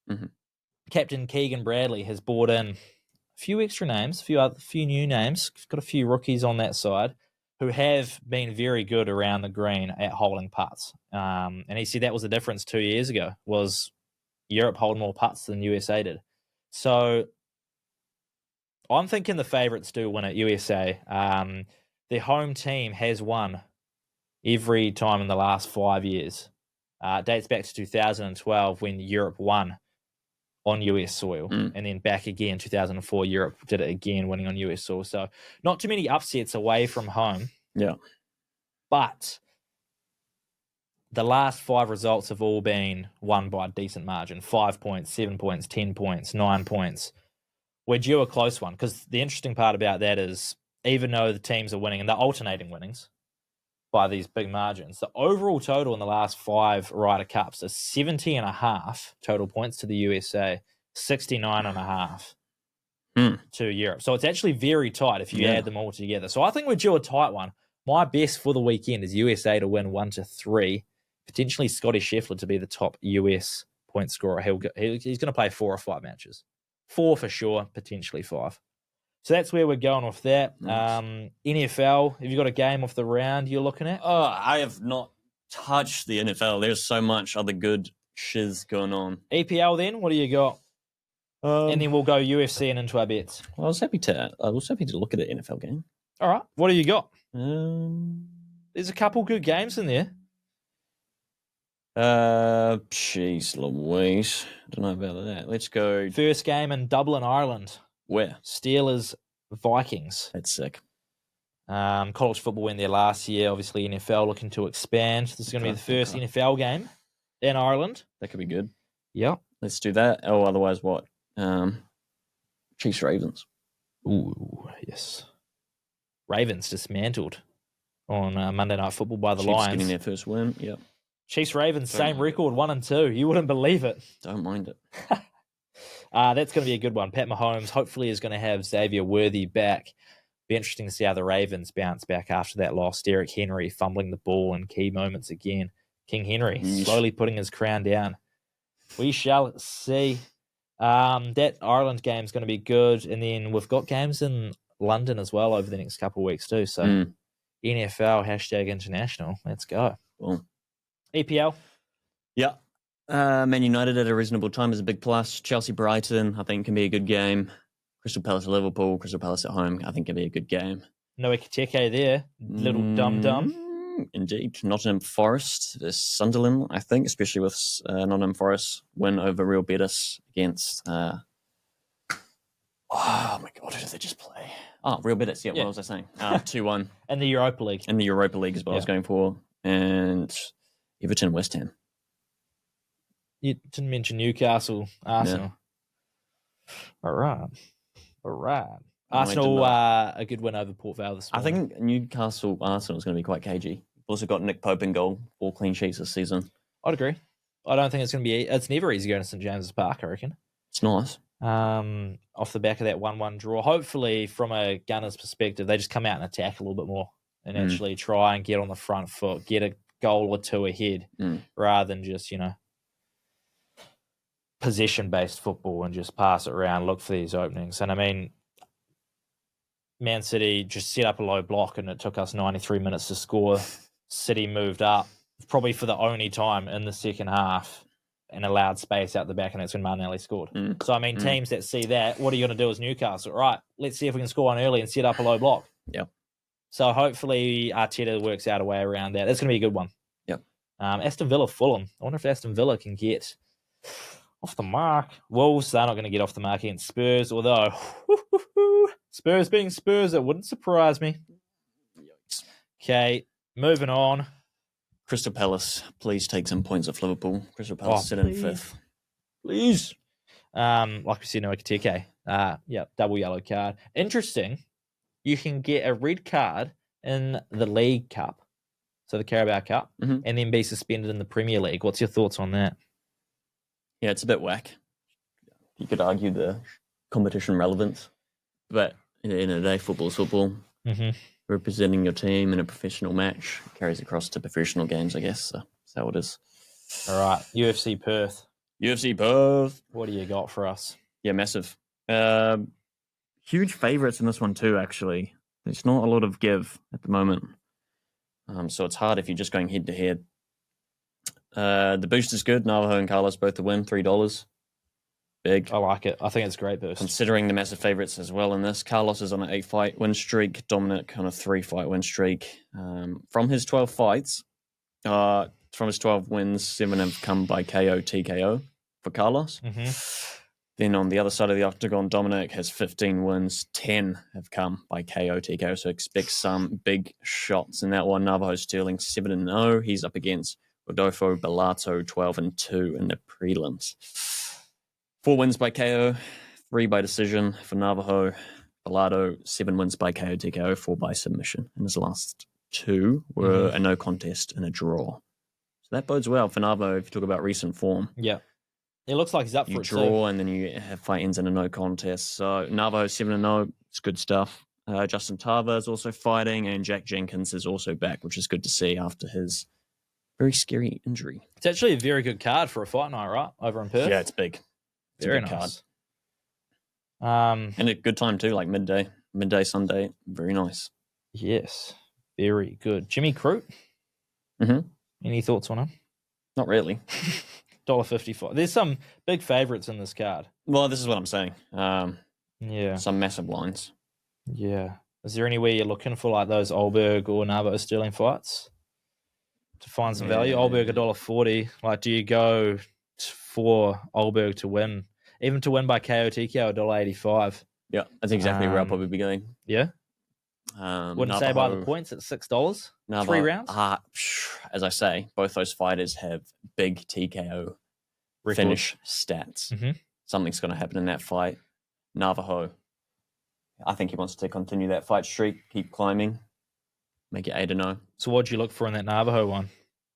[SPEAKER 5] Mm-hmm.
[SPEAKER 1] Captain Keegan Bradley has brought in a few extra names, a few new names. Got a few rookies on that side who have been very good around the green at holding putts. And he said that was the difference 2 years ago, was Europe holding more putts than USA did. So I'm thinking the favourites do win it, USA. Their home team has won every time in the last 5 years. Dates back to 2012 when Europe won on US soil, and then back again 2004, Europe did it again, winning on US soil. So not too many upsets away from home.
[SPEAKER 5] Yeah.
[SPEAKER 1] But the last 5 results have all been won by a decent margin. 5 points, 7 points, 10 points, 9 points. We're due a close one, because the interesting part about that is even though the teams are winning, and they're alternating winnings by these big margins, the overall total in the last 5 Ryder Cups is 70.5 total points to the USA, 69.5 to Europe. So it's actually very tight if you add them all together. So I think we're due a tight one. My best for the weekend is USA to win 1-3. Potentially Scotty Scheffler to be the top US point scorer. He's going to play 4 or 5 matches. 4 for sure, potentially 5. So that's where we're going with that.
[SPEAKER 5] Nice.
[SPEAKER 1] NFL, have you got a game off the round you're looking at?
[SPEAKER 5] Oh, I have not touched the NFL. There's so much other good shiz going on.
[SPEAKER 1] EPL then, what do you got? And then we'll go UFC and into our bets.
[SPEAKER 5] Well, I was happy to look at an NFL game.
[SPEAKER 1] All right, what do you got?
[SPEAKER 5] Um,
[SPEAKER 1] There's a couple good games in there.
[SPEAKER 5] Jeez Louise. I don't know about that. Let's go.
[SPEAKER 1] First game in Dublin, Ireland.
[SPEAKER 5] Where?
[SPEAKER 1] Steelers, Vikings.
[SPEAKER 5] That's sick.
[SPEAKER 1] College football went there last year. Obviously, NFL looking to expand. This is going to be the first NFL game in Ireland.
[SPEAKER 5] That could be good.
[SPEAKER 1] Yep.
[SPEAKER 5] Let's do that. Oh, otherwise what? Chiefs Ravens.
[SPEAKER 1] Ooh, yes. Ravens dismantled on Monday Night Football by the
[SPEAKER 5] Chiefs
[SPEAKER 1] Lions.
[SPEAKER 5] getting their first win. Yep.
[SPEAKER 1] Chiefs Ravens, same record, 1-2. You wouldn't believe it.
[SPEAKER 5] Don't mind it.
[SPEAKER 1] That's going to be a good one. Pat Mahomes hopefully is going to have Xavier Worthy back. Be interesting to see how the Ravens bounce back after that loss. Derrick Henry fumbling the ball in key moments again. King Henry slowly putting his crown down. We shall see. That Ireland game is going to be good. And then we've got games in London as well over the next couple of weeks too. So NFL, #international. Let's go.
[SPEAKER 5] Cool.
[SPEAKER 1] EPL.
[SPEAKER 5] Yeah. Man United at a reasonable time is a big plus. Chelsea Brighton, I think, can be a good game. Crystal Palace Liverpool, Crystal Palace at home, I think can be a good game.
[SPEAKER 1] Noah Kiteke there. Little dum-dum.
[SPEAKER 5] Indeed. Nottingham Forest is Sunderland, I think, especially with Nottingham Forest win over Real Betis against... oh, my God, who did they just play? Oh, Real Betis, yeah. What was I saying? 2-1.
[SPEAKER 1] And the Europa League.
[SPEAKER 5] And the Europa League is what I was going for. And Everton, West Ham.
[SPEAKER 1] You didn't mention Newcastle, Arsenal. Yeah. All right. Arsenal, a good win over Port Vale this morning.
[SPEAKER 5] I think Newcastle Arsenal is going to be quite cagey. We've also got Nick Pope in goal, 4 clean sheets this season.
[SPEAKER 1] I'd agree. I don't think it's going to be... It's never easy going to St James's Park, I reckon.
[SPEAKER 5] It's nice.
[SPEAKER 1] Off the back of that 1-1 draw. Hopefully, from a Gunners perspective, they just come out and attack a little bit more and actually try and get on the front foot, get a goal or 2 ahead rather than just, possession-based football and just pass it around, look for these openings. And I mean, Man City just set up a low block and it took us 93 minutes to score. City moved up probably for the only time in the second half and allowed space out the back, and that's when Martinelli scored. So, I mean, teams that see that, what are you going to do as Newcastle? Right, let's see if we can score one early and set up a low block.
[SPEAKER 5] Yep.
[SPEAKER 1] So, hopefully, Arteta works out a way around that. That's going to be a good one.
[SPEAKER 5] Yep.
[SPEAKER 1] Aston Villa, Fulham. I wonder if Aston Villa can get off the mark. Wolves, they're not going to get off the mark against Spurs, although Spurs being Spurs, it wouldn't surprise me. Okay, moving on.
[SPEAKER 5] Crystal Palace, please take some points off Liverpool. Crystal Palace sit in 5th.
[SPEAKER 1] Please. Like we said, Noah Kiteke. Double yellow card. Interesting. You can get a red card in the League Cup, so the Carabao Cup, and then be suspended in the Premier League. What's your thoughts on that?
[SPEAKER 5] Yeah, it's a bit whack. You could argue the competition relevance, but at the end of the day, football's football. Representing your team in a professional match carries across to professional games, I guess. So that's how it is.
[SPEAKER 1] All right, UFC Perth.
[SPEAKER 5] UFC Perth.
[SPEAKER 1] What do you got for us?
[SPEAKER 5] Yeah, massive. Huge favourites in this one too, actually. There's not a lot of give at the moment. So it's hard if you're just going head-to-head. The boost is good. Navajo and Carlos both to win, $3. Big.
[SPEAKER 1] I like it. I think it's a great boost.
[SPEAKER 5] Considering the massive favourites as well in this. Carlos is on an 8-fight win streak. Dominic on a 3-fight win streak. From his 12 fights, from his 12 wins, 7 have come by KO, TKO for Carlos. Then on the other side of the octagon, Dominic has 15 wins. 10 have come by KO, TKO. So expect some big shots in that one. Navajo Sterling 7-0. He's up against Rodolfo Bellato 12-2 in the prelims. 4 wins by KO, 3 by decision for Navajo. Bellato, 7 wins by KO, TKO, 4 by submission. And his last 2 were a no contest and a draw. So that bodes well for Navajo if you talk about recent form.
[SPEAKER 1] Yeah. It looks like he's up for it.
[SPEAKER 5] You draw and then you have fight ends in a no contest. So Navajo 7-0, it's good stuff. Justin Tava is also fighting, and Jack Jenkins is also back, which is good to see after his very scary injury.
[SPEAKER 1] It's actually a very good card for a fight night, right? Over in Perth.
[SPEAKER 5] Yeah, it's big. It's
[SPEAKER 1] very
[SPEAKER 5] a big
[SPEAKER 1] nice.
[SPEAKER 5] card. And a good time too, like midday Sunday. Very nice.
[SPEAKER 1] Yes, very good. Jimmy Crute.
[SPEAKER 5] Mm-hmm.
[SPEAKER 1] Any thoughts on him?
[SPEAKER 5] Not really.
[SPEAKER 1] $1.55. There's some big favourites in this card.
[SPEAKER 5] Well, this is what I'm saying.
[SPEAKER 1] Yeah.
[SPEAKER 5] Some massive lines.
[SPEAKER 1] Yeah. Is there anywhere you're looking for like those Olberg or Navo Sterling fights to find some value? Olberg $1.40. Like, do you go for Olberg to win, even to win by KO TKO $1.85?
[SPEAKER 5] Yeah, that's exactly where I'll probably be going.
[SPEAKER 1] Yeah. Wouldn't say by the
[SPEAKER 5] Navajo,
[SPEAKER 1] points at $6.
[SPEAKER 5] Navajo,
[SPEAKER 1] 3 rounds.
[SPEAKER 5] As I say, both those fighters have big TKO finish stats.
[SPEAKER 1] Mm-hmm.
[SPEAKER 5] Something's going to happen in that fight. Navajo, I think he wants to continue that fight streak, keep climbing, make it 8-0.
[SPEAKER 1] So what do you look for in that Navajo one?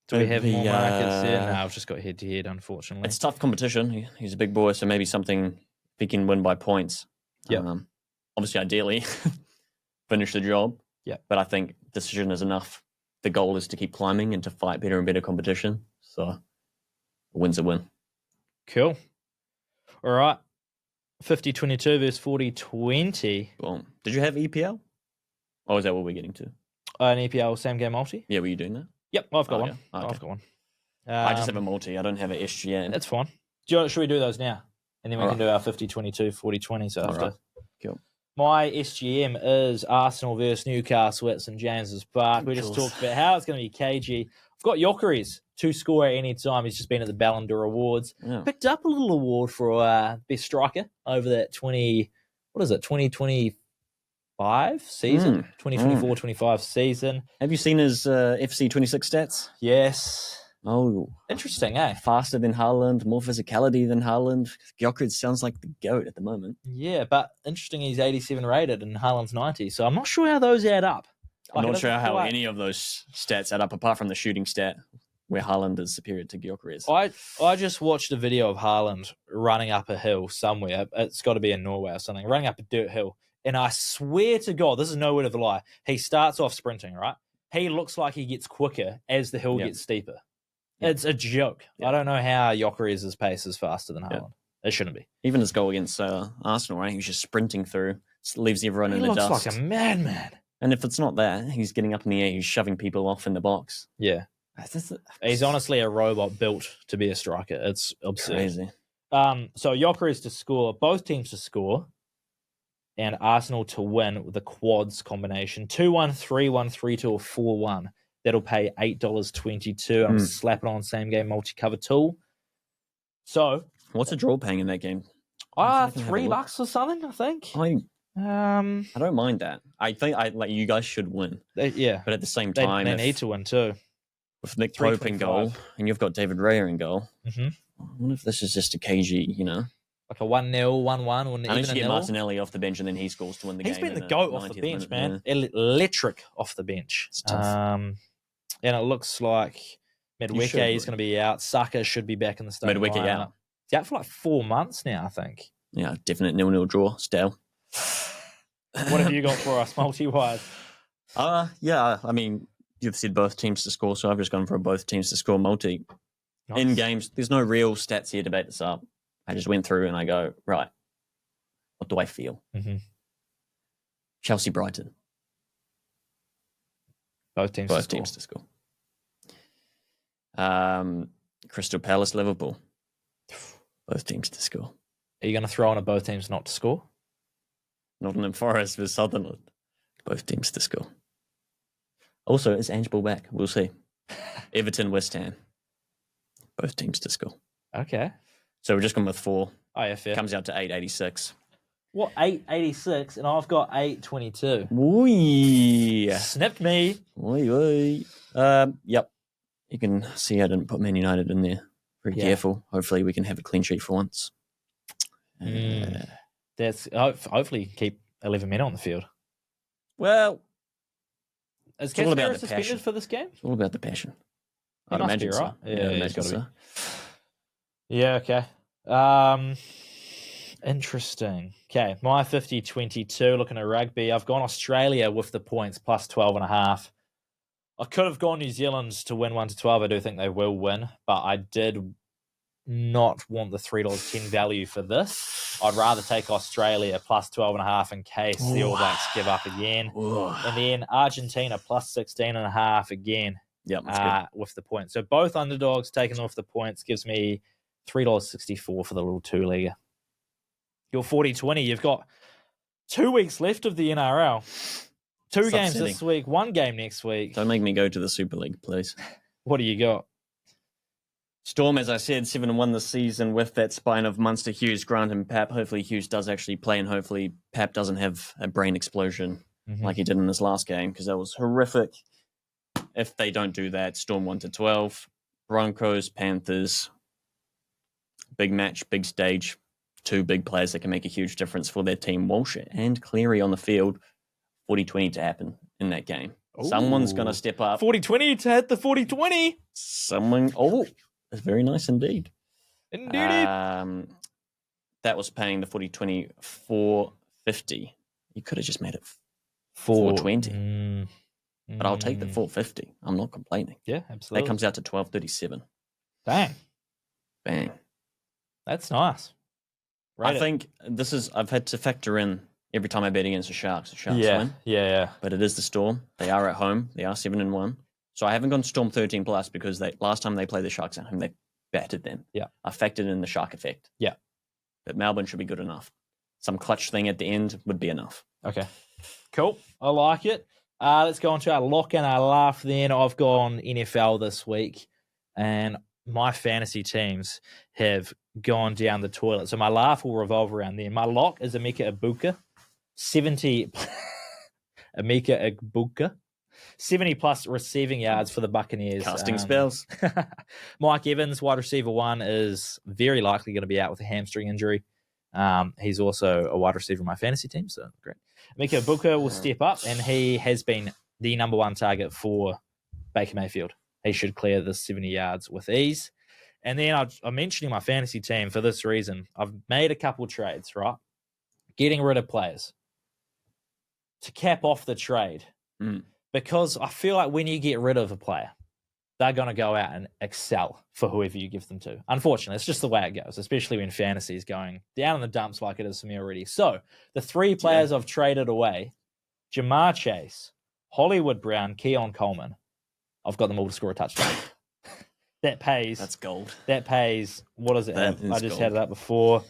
[SPEAKER 1] Do we have more markets there? No, I've just got head-to-head, unfortunately.
[SPEAKER 5] It's tough competition. He's a big boy, so maybe something if he can win by points.
[SPEAKER 1] Yeah.
[SPEAKER 5] Obviously, ideally, finish the job.
[SPEAKER 1] Yeah.
[SPEAKER 5] But I think decision is enough. The goal is to keep climbing and to fight better and better competition. So a win's a win.
[SPEAKER 1] Cool. All right. 50-22 versus 40-20.
[SPEAKER 5] Well, did you have EPL? Or is that what we're getting to?
[SPEAKER 1] An EPL same game multi?
[SPEAKER 5] Yeah, were you doing that?
[SPEAKER 1] Yep, I've got one.
[SPEAKER 5] Yeah. Okay.
[SPEAKER 1] I've got one.
[SPEAKER 5] I just have a multi. I don't have an SGN.
[SPEAKER 1] That's fine. Should we do those now? And then we can do our 50-22, 40-20. So after.
[SPEAKER 5] Right. Cool.
[SPEAKER 1] My SGM is Arsenal versus Newcastle at St James's Park. We just talked about how it's going to be cagey. I've got Jokeris to score at any time. He's just been at the Ballon d'Or Awards. Yeah. Picked up a little award for best striker over that 2025 season? 2024-25 season.
[SPEAKER 5] Have you seen his FC 26 stats?
[SPEAKER 1] Yes.
[SPEAKER 5] Oh.
[SPEAKER 1] Interesting, eh?
[SPEAKER 5] Faster than Haaland, more physicality than Haaland. Gyökeres sounds like the GOAT at the moment.
[SPEAKER 1] Yeah, but interesting, he's 87 rated and Haaland's 90, so I'm not sure how those add up.
[SPEAKER 5] I'm not sure how any of those stats add up, apart from the shooting stat, where Haaland is superior to Gyökeres.
[SPEAKER 1] I just watched a video of Haaland running up a hill somewhere. It's got to be in Norway or something, running up a dirt hill. And I swear to God, this is no word of a lie, he starts off sprinting, right? He looks like he gets quicker as the hill gets steeper. It's a joke. I don't know how Gyökeres' pace is faster than Haaland. It shouldn't be.
[SPEAKER 5] Even his goal against Arsenal, right? He was just sprinting through, leaves everyone in the dust.
[SPEAKER 1] He looks like a madman.
[SPEAKER 5] And if it's not that, he's getting up in the air, he's shoving people off in the box.
[SPEAKER 1] Yeah. He's honestly a robot built to be a striker. It's absurd.
[SPEAKER 5] Crazy.
[SPEAKER 1] So Gyökeres to score, both teams to score, and Arsenal to win with the quads combination. 2-1, 3-1, 3-2, or 4-1. That'll pay $8.22. I'm slapping on same game multi-cover tool. So
[SPEAKER 5] what's a draw paying in that game?
[SPEAKER 1] $3 or something, I think.
[SPEAKER 5] I don't mind that. I think you guys should win.
[SPEAKER 1] Yeah.
[SPEAKER 5] But at the same time,
[SPEAKER 1] they need to win too.
[SPEAKER 5] With Nick Pope in goal, and you've got David Raya in goal.
[SPEAKER 1] Mm-hmm.
[SPEAKER 5] I wonder if this is just a cagey,
[SPEAKER 1] like a 1-0, 1-1, or
[SPEAKER 5] unless you get Martinelli off the bench and then he scores to win the game.
[SPEAKER 1] He's been the GOAT off the bench, man. Electric off the bench.
[SPEAKER 5] It's tough.
[SPEAKER 1] And it looks like Medweke is going to be out. Saka should be back in the starting lineup.
[SPEAKER 5] Medweke out.
[SPEAKER 1] He's out for like 4 months now, I think.
[SPEAKER 5] Yeah, definite 0-0 draw still.
[SPEAKER 1] What have you got for us, multi-wise?
[SPEAKER 5] Yeah, I mean, you've said both teams to score, so I've just gone for both teams to score multi. Nice. In games, there's no real stats here to back this up. I just went through and I go, right, what do I feel?
[SPEAKER 1] Mm-hmm.
[SPEAKER 5] Chelsea Brighton.
[SPEAKER 1] Both teams
[SPEAKER 5] to score. Crystal Palace Liverpool. Both teams to score.
[SPEAKER 1] Are you going to throw on a both teams not to score?
[SPEAKER 5] Nottingham Forest versus Sutherland. Both teams to score. Also, is Ange Ball back? We'll see. Everton West Ham. Both teams to score.
[SPEAKER 1] Okay.
[SPEAKER 5] So we're just going with 4.
[SPEAKER 1] Oh, yeah, fair.
[SPEAKER 5] Comes out to 8.86.
[SPEAKER 1] What, 8.86? And I've got 8.22.
[SPEAKER 5] Wee.
[SPEAKER 1] Snipped me.
[SPEAKER 5] Wee. Yep. You can see I didn't put Man United in there. Very careful. Hopefully we can have a clean sheet for once.
[SPEAKER 1] That's hopefully keep 11 men on the field.
[SPEAKER 5] Well,
[SPEAKER 1] is Casemiro suspended for this game?
[SPEAKER 5] It's all about the passion.
[SPEAKER 1] I'd imagine right.
[SPEAKER 5] So. Yeah,
[SPEAKER 1] he's got to be. Yeah, okay. Interesting. Okay, my 50-22, looking at rugby. I've gone Australia with the points, plus 12.5. I could have gone New Zealand to win 1-12. I do think they will win, but I did not want the $3.10 value for this. I'd rather take Australia plus 12.5 in case the All Blacks give up again. And then Argentina plus 16.5 again.
[SPEAKER 5] Yeah, that's good.
[SPEAKER 1] With the points. So both underdogs taking off the points gives me $3.64 for the little two-legger. Your 40-20, you've got 2 weeks left of the NRL. Two games this week, 1 game next week.
[SPEAKER 5] Don't make me go to the Super League, please.
[SPEAKER 1] What do you got?
[SPEAKER 5] Storm, as I said, 7-1 this season with that spine of Munster, Hughes, Grant, and Pap. Hopefully Hughes does actually play, and hopefully Pap doesn't have a brain explosion like he did in this last game, because that was horrific. If they don't do that, Storm 1-12. Broncos, Panthers. Big match, big stage. 2 big players that can make a huge difference for their team. Walsh and Cleary on the field. 40-20 to happen in that game. Ooh. Someone's going to step up.
[SPEAKER 1] 40-20 to hit the 40-20.
[SPEAKER 5] Someone. Oh, that's very nice indeed.
[SPEAKER 1] Indeed.
[SPEAKER 5] That was paying the 40-20 $4.50. You could have just made it $4.20. But I'll take the $4.50. I'm not complaining.
[SPEAKER 1] Yeah, absolutely.
[SPEAKER 5] That comes out to $12.37.
[SPEAKER 1] Bang. That's nice.
[SPEAKER 5] I think I've had to factor in every time I bet against the Sharks. The Sharks win.
[SPEAKER 1] Yeah.
[SPEAKER 5] But it is the Storm. They are at home. They are 7-1. So I haven't gone Storm 13 plus because last time they played the Sharks at home, they battered them.
[SPEAKER 1] Yeah.
[SPEAKER 5] I factored in the Shark effect.
[SPEAKER 1] Yeah.
[SPEAKER 5] But Melbourne should be good enough. Some clutch thing at the end would be enough.
[SPEAKER 1] Okay. Cool. I like it. Let's go on to our lock and our laugh then. I've gone NFL this week, and my fantasy teams have gone down the toilet. So my laugh will revolve around them. My lock is Emeka Egbuka. 70 plus receiving yards for the Buccaneers.
[SPEAKER 5] Casting spells.
[SPEAKER 1] Mike Evans, wide receiver 1, is very likely going to be out with a hamstring injury. He's also a wide receiver in my fantasy team, so great. Emeka Egbuka will step up, and he has been the number 1 target for Baker Mayfield. He should clear the 70 yards with ease. And then I'm mentioning my fantasy team for this reason. I've made a couple trades, right? Getting rid of players to cap off the trade. Because I feel like when you get rid of a player, they're going to go out and excel for whoever you give them to. Unfortunately, it's just the way it goes, especially when fantasy is going down in the dumps like it is for me already. So the 3 players I've traded away, Jamar Chase, Hollywood Brown, Keon Coleman, I've got them all to score a touchdown. That pays.
[SPEAKER 5] That's gold.
[SPEAKER 1] That pays. What is it? I just
[SPEAKER 5] gold.
[SPEAKER 1] had it up before.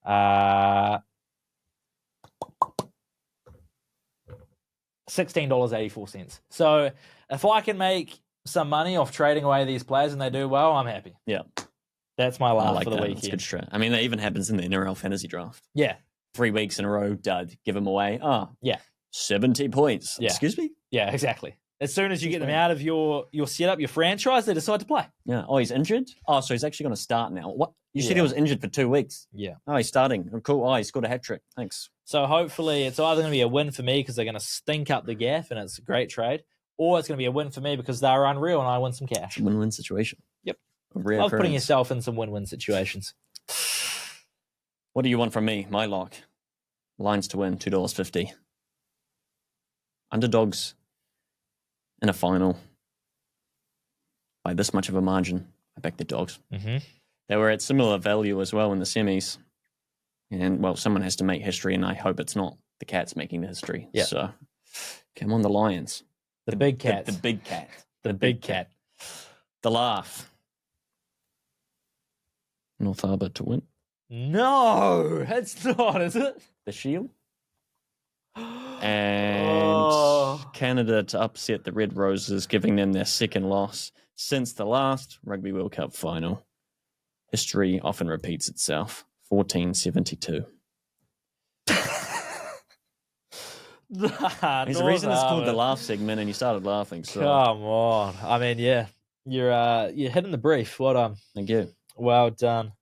[SPEAKER 1] $16.84. So if I can make some money off trading away these players and they do well, I'm happy.
[SPEAKER 5] Yeah.
[SPEAKER 1] That's my laugh for the
[SPEAKER 5] That's
[SPEAKER 1] weekend.
[SPEAKER 5] good strat. I mean, that even happens in the NRL fantasy draft.
[SPEAKER 1] Yeah.
[SPEAKER 5] 3 weeks in a row, dud. Give them away.
[SPEAKER 1] Yeah.
[SPEAKER 5] 70 points.
[SPEAKER 1] Yeah.
[SPEAKER 5] Excuse me?
[SPEAKER 1] Yeah, exactly. As soon as you get them out of your setup, your franchise, they decide to play.
[SPEAKER 5] Yeah. Oh, he's injured? Oh, so he's actually going to start now. What? You said he was injured for 2 weeks.
[SPEAKER 1] Yeah.
[SPEAKER 5] Oh, he's starting. Oh, cool. Oh, he scored a hat trick. Thanks.
[SPEAKER 1] So hopefully it's either going to be a win for me because they're going to stink up the gaff and it's a great trade, or it's going to be a win for me because they're unreal and I win some cash.
[SPEAKER 5] Win-win situation.
[SPEAKER 1] Yep.
[SPEAKER 5] Love
[SPEAKER 1] putting yourself in some win-win situations.
[SPEAKER 5] What do you want from me? My lock. Lions to win, $2.50. Underdogs in a final by this much of a margin. I back the Dogs.
[SPEAKER 1] Mm-hmm.
[SPEAKER 5] They were at similar value as well in the semis. And, well, someone has to make history, and I hope it's not the Cats making the history.
[SPEAKER 1] Yeah.
[SPEAKER 5] So, come on, the Lions.
[SPEAKER 1] The big cat.
[SPEAKER 5] The big cat.
[SPEAKER 1] The big cat.
[SPEAKER 5] The laugh. North Harbour to win.
[SPEAKER 1] No, it's not, is it?
[SPEAKER 5] The Shield. And Canada to upset the Red Roses, giving them their second loss since the last Rugby World Cup final. History often repeats itself. 1472. There's a reason it's called the laugh segment, and you started laughing. So.
[SPEAKER 1] Come on. I mean, yeah, you're hitting the brief. Well done.
[SPEAKER 5] Thank you.
[SPEAKER 1] Well done.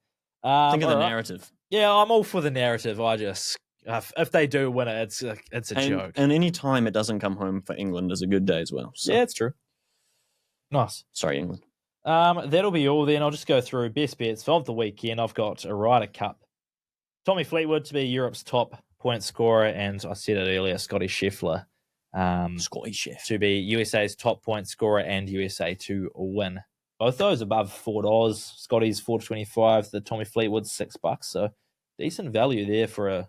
[SPEAKER 5] Think of the narrative.
[SPEAKER 1] Yeah, I'm all for the narrative. I just, if they do win it, it's a joke.
[SPEAKER 5] And any time it doesn't come home for England is a good day as well. So.
[SPEAKER 1] Yeah, it's true. Nice.
[SPEAKER 5] Sorry, England.
[SPEAKER 1] That'll be all then. I'll just go through best bets of the weekend. I've got a Ryder Cup Tommy Fleetwood to be Europe's top point scorer, and I said it earlier, Scotty Scheffler
[SPEAKER 5] Scotty Chef.
[SPEAKER 1] to be USA's top point scorer and USA to win. Both those above $4. Scotty's $4.25. The Tommy Fleetwood's $6. So decent value there for a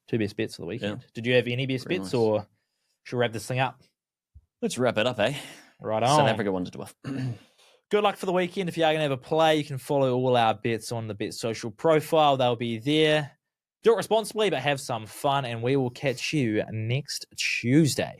[SPEAKER 1] two best bets for the weekend.
[SPEAKER 5] Yeah.
[SPEAKER 1] Did you have any best
[SPEAKER 5] Very
[SPEAKER 1] bets,
[SPEAKER 5] nice.
[SPEAKER 1] or should we wrap this thing up?
[SPEAKER 5] Let's wrap it up, eh?
[SPEAKER 1] Right on.
[SPEAKER 5] South Africa 1-12.
[SPEAKER 1] Good luck for the weekend. If you are going to have a play, you can follow all our bets on the Bet Social profile. They'll be there. Do it responsibly, but have some fun, and we will catch you next Tuesday.